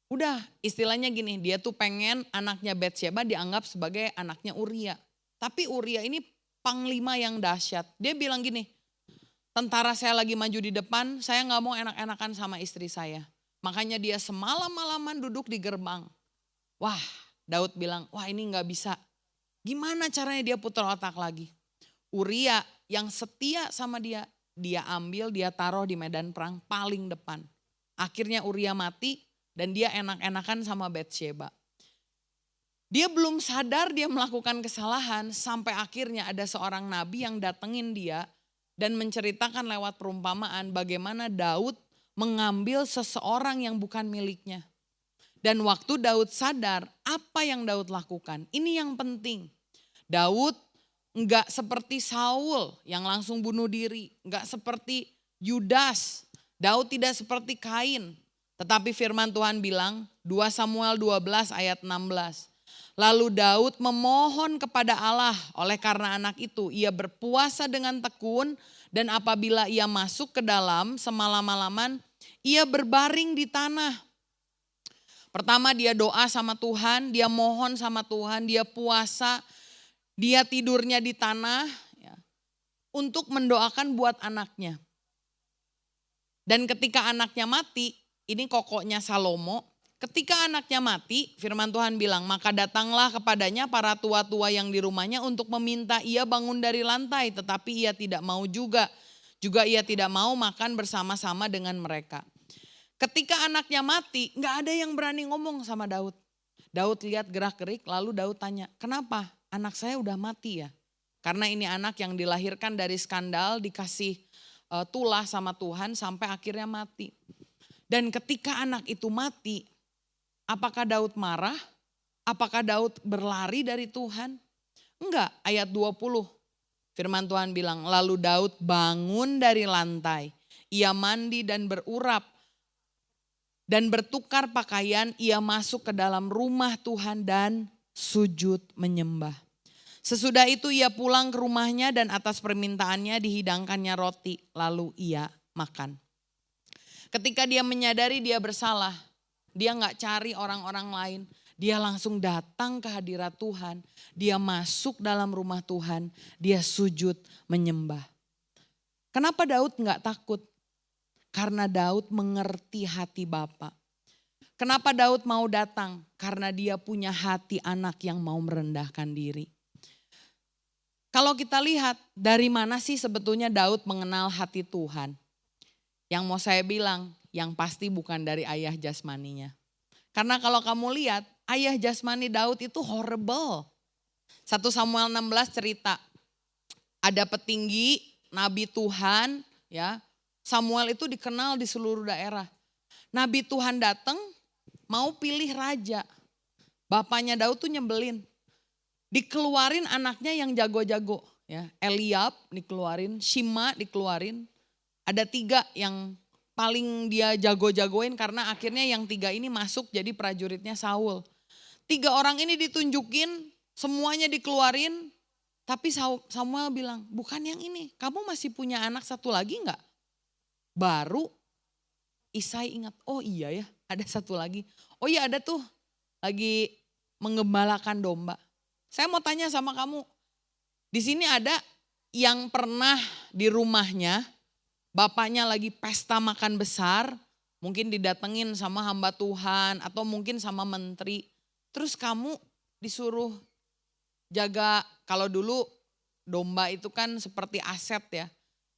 C: Udah istilahnya gini, dia tuh pengen anaknya Batsheba dianggap sebagai anaknya Uria. Tapi Uria ini panglima yang dahsyat. Dia bilang gini, tentara saya lagi maju di depan, saya gak mau enak-enakan sama istri saya. Makanya dia semalam-malaman duduk di gerbang. Wah, Daud bilang, wah ini gak bisa. Gimana caranya dia putar otak lagi? Uria yang setia sama dia ambil, dia taruh di medan perang paling depan. Akhirnya Uria mati dan dia enak-enakan sama Batsheba. Dia belum sadar dia melakukan kesalahan sampai akhirnya ada seorang nabi yang datengin dia dan menceritakan lewat perumpamaan bagaimana Daud mengambil seseorang yang bukan miliknya. Dan waktu Daud sadar apa yang Daud lakukan, ini yang penting. Daud enggak seperti Saul yang langsung bunuh diri, enggak seperti Yudas. Daud tidak seperti Kain. Tetapi firman Tuhan bilang 2 Samuel 12 ayat 16. Lalu Daud memohon kepada Allah, oleh karena anak itu ia berpuasa dengan tekun dan apabila ia masuk ke dalam semalam-malaman ia berbaring di tanah. Pertama dia doa sama Tuhan, dia mohon sama Tuhan, dia puasa. Dia tidurnya di tanah ya, untuk mendoakan buat anaknya. Dan ketika anaknya mati, ini kokonya Salomo. Ketika anaknya mati, firman Tuhan bilang, maka datanglah kepadanya para tua-tua yang di rumahnya untuk meminta ia bangun dari lantai. Tetapi ia tidak mau juga. Juga ia tidak mau makan bersama-sama dengan mereka. Ketika anaknya mati, gak ada yang berani ngomong sama Daud. Daud lihat gerak-gerik, lalu Daud tanya, kenapa? Anak saya udah mati ya. Karena ini anak yang dilahirkan dari skandal, dikasih tulah sama Tuhan sampai akhirnya mati. Dan ketika anak itu mati, apakah Daud marah? Apakah Daud berlari dari Tuhan? Enggak, ayat 20. Firman Tuhan bilang, lalu Daud bangun dari lantai. Ia mandi dan berurap. Dan bertukar pakaian, ia masuk ke dalam rumah Tuhan dan sujud menyembah. Sesudah itu ia pulang ke rumahnya dan atas permintaannya dihidangkannya roti, lalu ia makan. Ketika dia menyadari dia bersalah, dia gak cari orang-orang lain. Dia langsung datang ke hadirat Tuhan, dia masuk dalam rumah Tuhan, dia sujud menyembah. Kenapa Daud gak takut? Karena Daud mengerti hati Bapa. Kenapa Daud mau datang? Karena dia punya hati anak yang mau merendahkan diri. Kalau kita lihat dari mana sih sebetulnya Daud mengenal hati Tuhan? Yang mau saya bilang, yang pasti bukan dari ayah jasmaninya. Karena kalau kamu lihat, ayah jasmani Daud itu horrible. 1 Samuel 16 cerita, ada petinggi, nabi Tuhan, ya. Samuel itu dikenal di seluruh daerah. Nabi Tuhan datang, mau pilih raja. Bapaknya Daud tuh nyebelin. Dikeluarin anaknya yang jago-jago, ya. Eliab dikeluarin, Shima dikeluarin. Ada 3 yang paling dia jago-jagoin karena akhirnya yang 3 ini masuk jadi prajuritnya Saul. 3 orang ini ditunjukin, semuanya dikeluarin. Tapi Samuel bilang, bukan yang ini, kamu masih punya anak 1 lagi enggak? Baru Isai ingat, oh iya ya ada 1 lagi. Oh iya ada tuh, lagi menggembalakan domba. Saya mau tanya sama kamu, di sini ada yang pernah di rumahnya, bapaknya lagi pesta makan besar, mungkin didatengin sama hamba Tuhan atau mungkin sama menteri. Terus kamu disuruh jaga, kalau dulu domba itu kan seperti aset ya.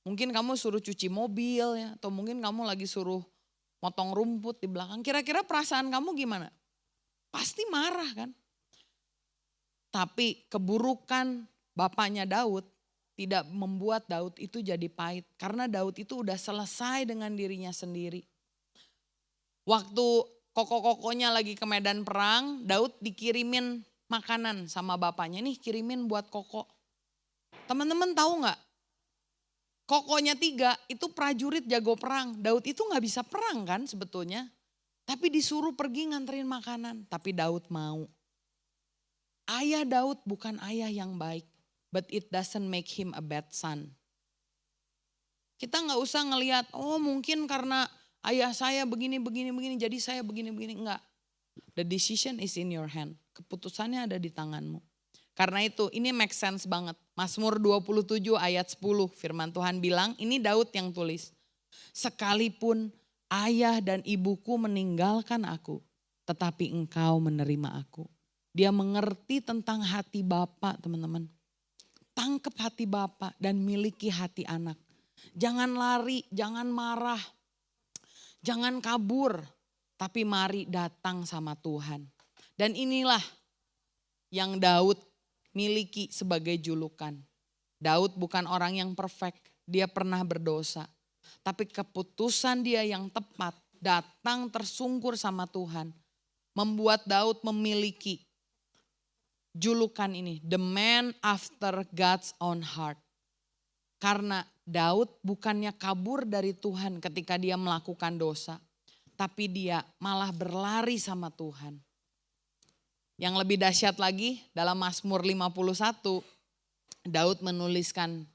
C: Mungkin kamu suruh cuci mobil ya, atau mungkin kamu lagi suruh motong rumput di belakang. Kira-kira perasaan kamu gimana? Pasti marah kan? Tapi keburukan bapaknya Daud tidak membuat Daud itu jadi pahit. Karena Daud itu udah selesai dengan dirinya sendiri. Waktu koko-kokonya lagi ke medan perang, Daud dikirimin makanan sama bapaknya. Nih kirimin buat koko. Teman-teman tahu gak? Kokonya 3 itu prajurit jago perang. Daud itu gak bisa perang kan sebetulnya. Tapi disuruh pergi nganterin makanan. Tapi Daud mau. Ayah Daud bukan ayah yang baik, but it doesn't make him a bad son. Kita gak usah ngelihat, oh mungkin karena ayah saya begini, jadi saya begini, enggak. The decision is in your hand, keputusannya ada di tanganmu. Karena itu ini make sense banget. Mazmur 27 ayat 10 firman Tuhan bilang, ini Daud yang tulis. Sekalipun ayah dan ibuku meninggalkan aku, tetapi engkau menerima aku. Dia mengerti tentang hati Bapa, teman-teman. Tangkap hati Bapa dan miliki hati anak. Jangan lari, jangan marah, jangan kabur. Tapi mari datang sama Tuhan. Dan inilah yang Daud miliki sebagai julukan. Daud bukan orang yang perfect, dia pernah berdosa. Tapi keputusan dia yang tepat, datang tersungkur sama Tuhan. Membuat Daud memiliki julukan ini, the man after God's own heart. Karena Daud bukannya kabur dari Tuhan ketika dia melakukan dosa. Tapi dia malah berlari sama Tuhan. Yang lebih dahsyat lagi dalam Mazmur 51, Daud menuliskan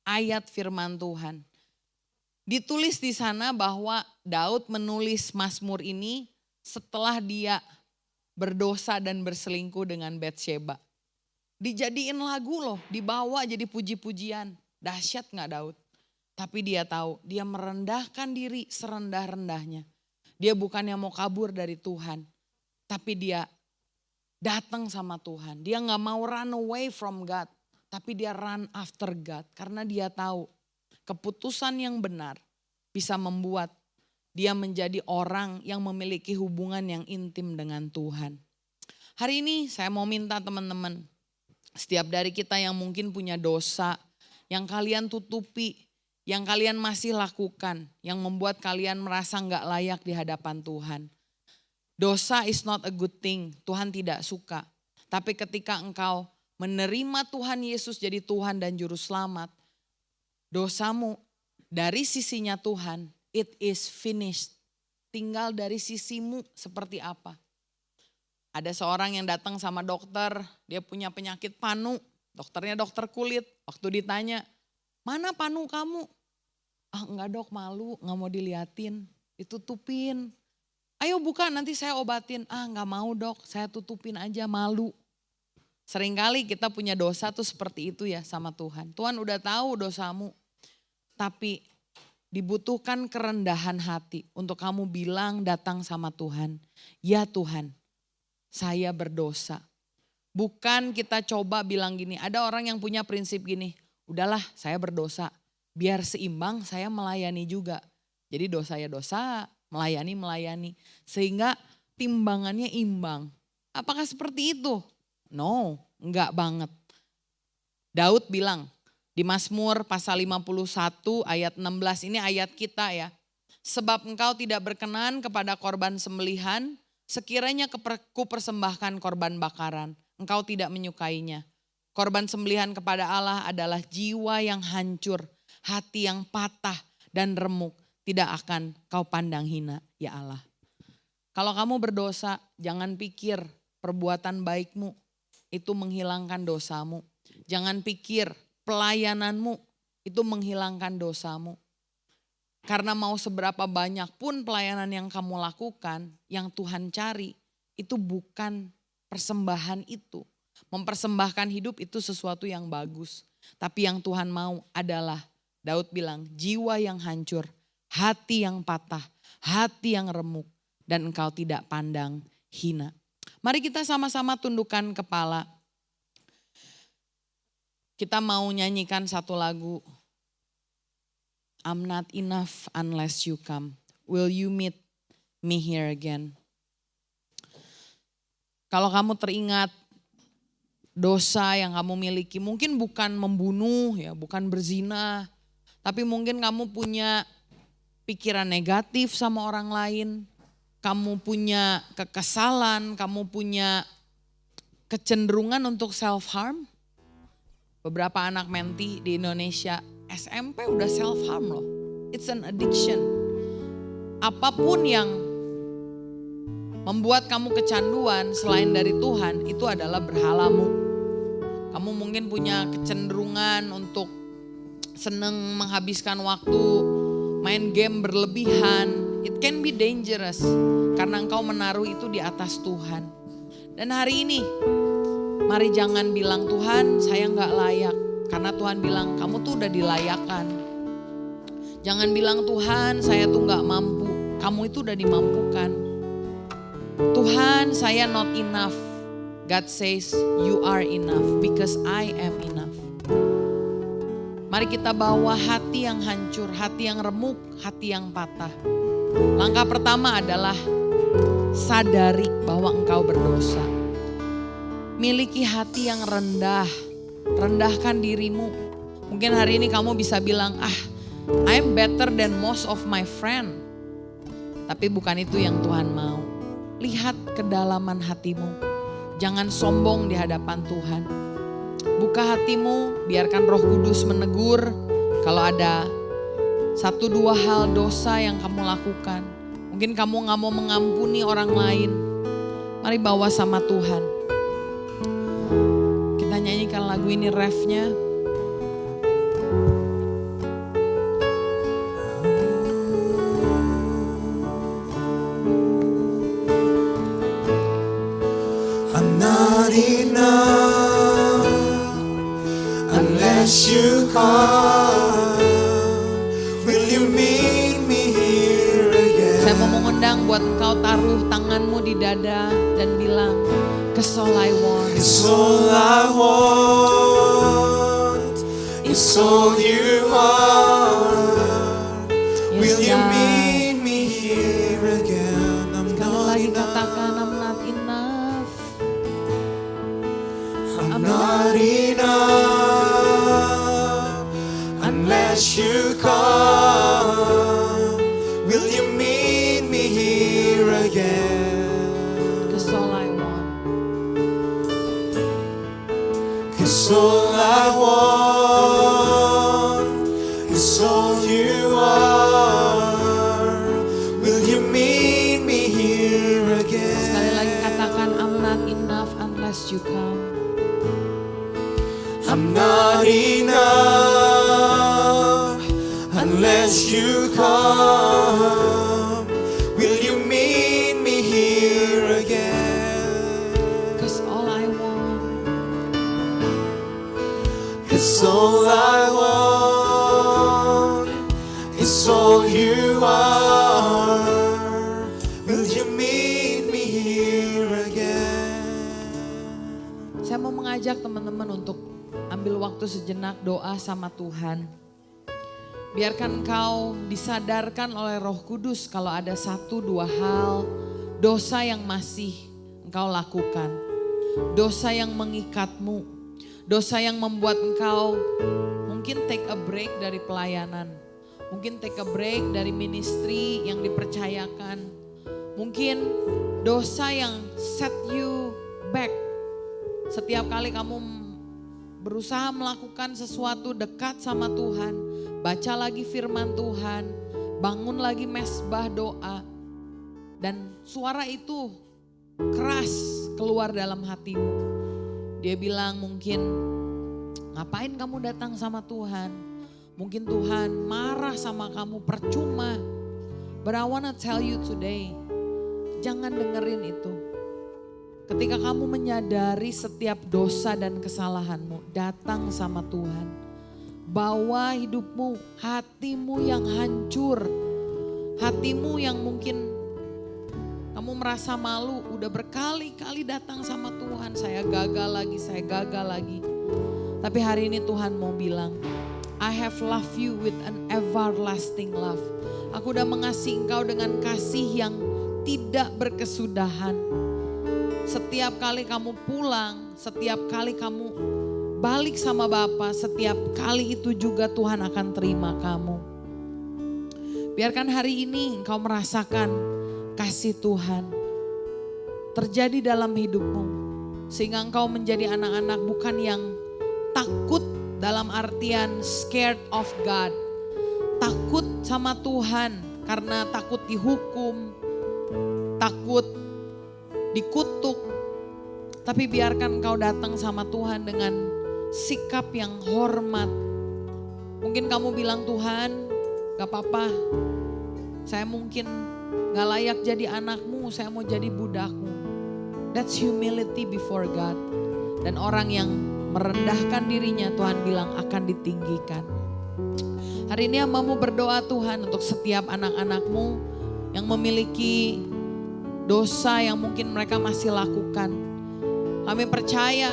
C: ayat firman Tuhan. Ditulis di sana bahwa Daud menulis Mazmur ini setelah dia berdosa dan berselingkuh dengan Batsheba. Dijadiin lagu loh, dibawa jadi puji-pujian. Dahsyat gak Daud? Tapi dia tahu, dia merendahkan diri serendah-rendahnya. Dia bukannya mau kabur dari Tuhan, tapi dia datang sama Tuhan. Dia gak mau run away from God, tapi dia run after God. Karena dia tahu keputusan yang benar bisa membuat dia menjadi orang yang memiliki hubungan yang intim dengan Tuhan. Hari ini saya mau minta teman-teman, setiap dari kita yang mungkin punya dosa, yang kalian tutupi, yang kalian masih lakukan, yang membuat kalian merasa gak layak di hadapan Tuhan. Dosa is not a good thing, Tuhan tidak suka. Tapi ketika engkau menerima Tuhan Yesus jadi Tuhan dan Juru Selamat, dosamu dari sisinya Tuhan, it is finished. tinggal dari sisimu seperti apa. Ada seorang yang datang sama dokter, dia punya penyakit panu. Dokternya dokter kulit, waktu ditanya, mana panu kamu? Ah enggak dok, malu, gak mau diliatin, ditutupin. Ayo buka nanti saya obatin. Ah enggak mau dok, saya tutupin aja, malu. Seringkali kita punya dosa tuh seperti itu ya sama Tuhan. Tuhan udah tahu dosamu, tapi dibutuhkan kerendahan hati untuk kamu bilang datang sama Tuhan. Ya Tuhan, saya berdosa. Bukan kita coba bilang gini, ada orang yang punya prinsip gini, udahlah saya berdosa, biar seimbang saya melayani juga. Jadi dosa ya dosa, melayani. Sehingga timbangannya imbang. Apakah seperti itu? No, enggak banget. Daud bilang di Mazmur pasal 51 ayat 16, ini ayat kita ya. Sebab engkau tidak berkenan kepada korban sembelihan, sekiranya kupersembahkan korban bakaran, engkau tidak menyukainya. Korban sembelihan kepada Allah adalah jiwa yang hancur, hati yang patah dan remuk, tidak akan kau pandang hina ya Allah. Kalau kamu berdosa, jangan pikir perbuatan baikmu itu menghilangkan dosamu. Jangan pikir pelayananmu itu menghilangkan dosamu. Karena mau seberapa banyak pun pelayanan yang kamu lakukan, yang Tuhan cari, itu bukan persembahan itu. Mempersembahkan hidup itu sesuatu yang bagus. Tapi yang Tuhan mau adalah, Daud bilang, jiwa yang hancur, hati yang patah, hati yang remuk, dan engkau tidak pandang hina. Mari kita sama-sama tundukkan kepala. Kita mau nyanyikan satu lagu. I'm not enough unless you come. Will you meet me here again? Kalau kamu teringat dosa yang kamu miliki, mungkin bukan membunuh ya, bukan berzina, tapi mungkin kamu punya pikiran negatif sama orang lain, kamu punya kekesalan, kamu punya kecenderungan untuk self harm. Beberapa anak menti di Indonesia SMP udah self harm loh. It's an addiction. Apapun yang membuat kamu kecanduan selain dari Tuhan, itu adalah berhalamu. Kamu mungkin punya kecenderungan untuk seneng menghabiskan waktu, main game berlebihan. It can be dangerous karena engkau menaruh itu di atas Tuhan. Dan hari ini, mari jangan bilang Tuhan saya gak layak. Karena Tuhan bilang kamu tuh udah dilayakkan. Jangan bilang Tuhan saya tuh gak mampu. Kamu itu udah dimampukan. Tuhan saya not enough. God says you are enough because I am enough. Mari kita bawa hati yang hancur, hati yang remuk, hati yang patah. Langkah pertama adalah sadari bahwa engkau berdosa. Miliki hati yang rendah, rendahkan dirimu. Mungkin hari ini kamu bisa bilang, I'm better than most of my friend. Tapi bukan itu yang Tuhan mau. Lihat kedalaman hatimu. Jangan sombong di hadapan Tuhan. Buka hatimu, biarkan Roh Kudus menegur. Kalau ada 1-2 hal dosa yang kamu lakukan. Mungkin kamu gak mau mengampuni orang lain. Mari bawa sama Tuhan. Kita nyanyikan lagu ini refnya.
B: I'm not enough unless you come. Will you meet me here again?
C: Saya mau mengundang buat engkau taruh tanganmu di dada dan bilang, 'Cause all I want,
B: It's all I want, it's all you are. Will you meet me here again? I'm
C: sekali
B: not
C: lagi
B: enough.
C: katakan I'm not enough.
B: I'm not enough unless you come. Will you meet me here again?
C: 'Cause all I want,
B: 'Cause all I want is all you are. Will you meet
C: ajak teman-teman untuk ambil waktu sejenak doa sama Tuhan. Biarkan engkau disadarkan oleh Roh Kudus kalau ada 1-2 hal dosa yang masih engkau lakukan. Dosa yang mengikatmu, dosa yang membuat engkau mungkin take a break dari pelayanan. Mungkin take a break dari ministry yang dipercayakan. Mungkin dosa yang set you back. Setiap kali kamu berusaha melakukan sesuatu dekat sama Tuhan, baca lagi firman Tuhan, bangun lagi mesbah doa, dan suara itu keras keluar dalam hatimu. Dia bilang mungkin, ngapain kamu datang sama Tuhan? Mungkin Tuhan marah sama kamu, percuma. But I wanna tell you today, jangan dengerin itu. Ketika kamu menyadari setiap dosa dan kesalahanmu, datang sama Tuhan. Bawa hidupmu, hatimu yang hancur. Hatimu yang mungkin kamu merasa malu, udah berkali-kali datang sama Tuhan. Saya gagal lagi. Tapi hari ini Tuhan mau bilang, I have loved you with an everlasting love. Aku udah mengasihi engkau dengan kasih yang tidak berkesudahan. Setiap kali kamu pulang, setiap kali kamu balik sama Bapa, setiap kali itu juga Tuhan akan terima kamu. Biarkan hari ini engkau merasakan kasih Tuhan terjadi dalam hidupmu. Sehingga engkau menjadi anak-anak bukan yang takut dalam artian scared of God. Takut sama Tuhan karena takut dihukum, takut dikutuk, tapi biarkan engkau datang sama Tuhan dengan sikap yang hormat. Mungkin kamu bilang, Tuhan gak apa-apa, saya mungkin gak layak jadi anakmu, saya mau jadi budakmu. That's humility before God. Dan orang yang merendahkan dirinya, Tuhan bilang akan ditinggikan. Hari ini hambamu berdoa Tuhan untuk setiap anak-anakmu yang memiliki dosa yang mungkin mereka masih lakukan. Kami percaya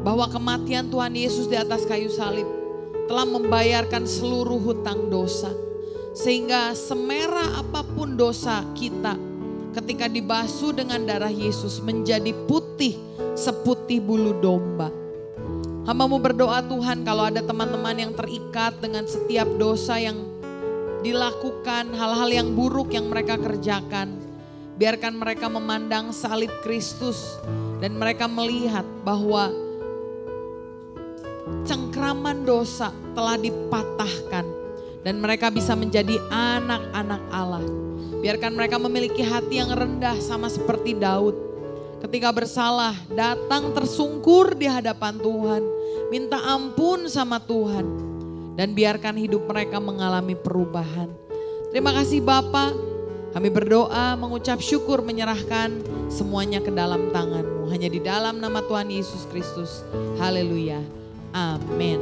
C: bahwa kematian Tuhan Yesus di atas kayu salib telah membayarkan seluruh hutang dosa. Sehingga semerah apapun dosa kita, ketika dibasuh dengan darah Yesus menjadi putih seputih bulu domba. Hambamu berdoa Tuhan kalau ada teman-teman yang terikat dengan setiap dosa yang dilakukan, hal-hal yang buruk yang mereka kerjakan. Biarkan mereka memandang salib Kristus dan mereka melihat bahwa cengkraman dosa telah dipatahkan dan mereka bisa menjadi anak-anak Allah. Biarkan mereka memiliki hati yang rendah sama seperti Daud. Ketika bersalah, datang tersungkur di hadapan Tuhan, minta ampun sama Tuhan. Dan biarkan hidup mereka mengalami perubahan. Terima kasih Bapa. Kami berdoa, mengucap syukur, menyerahkan semuanya ke dalam tangan-Mu. Hanya di dalam nama Tuhan Yesus Kristus. Haleluya. Amin.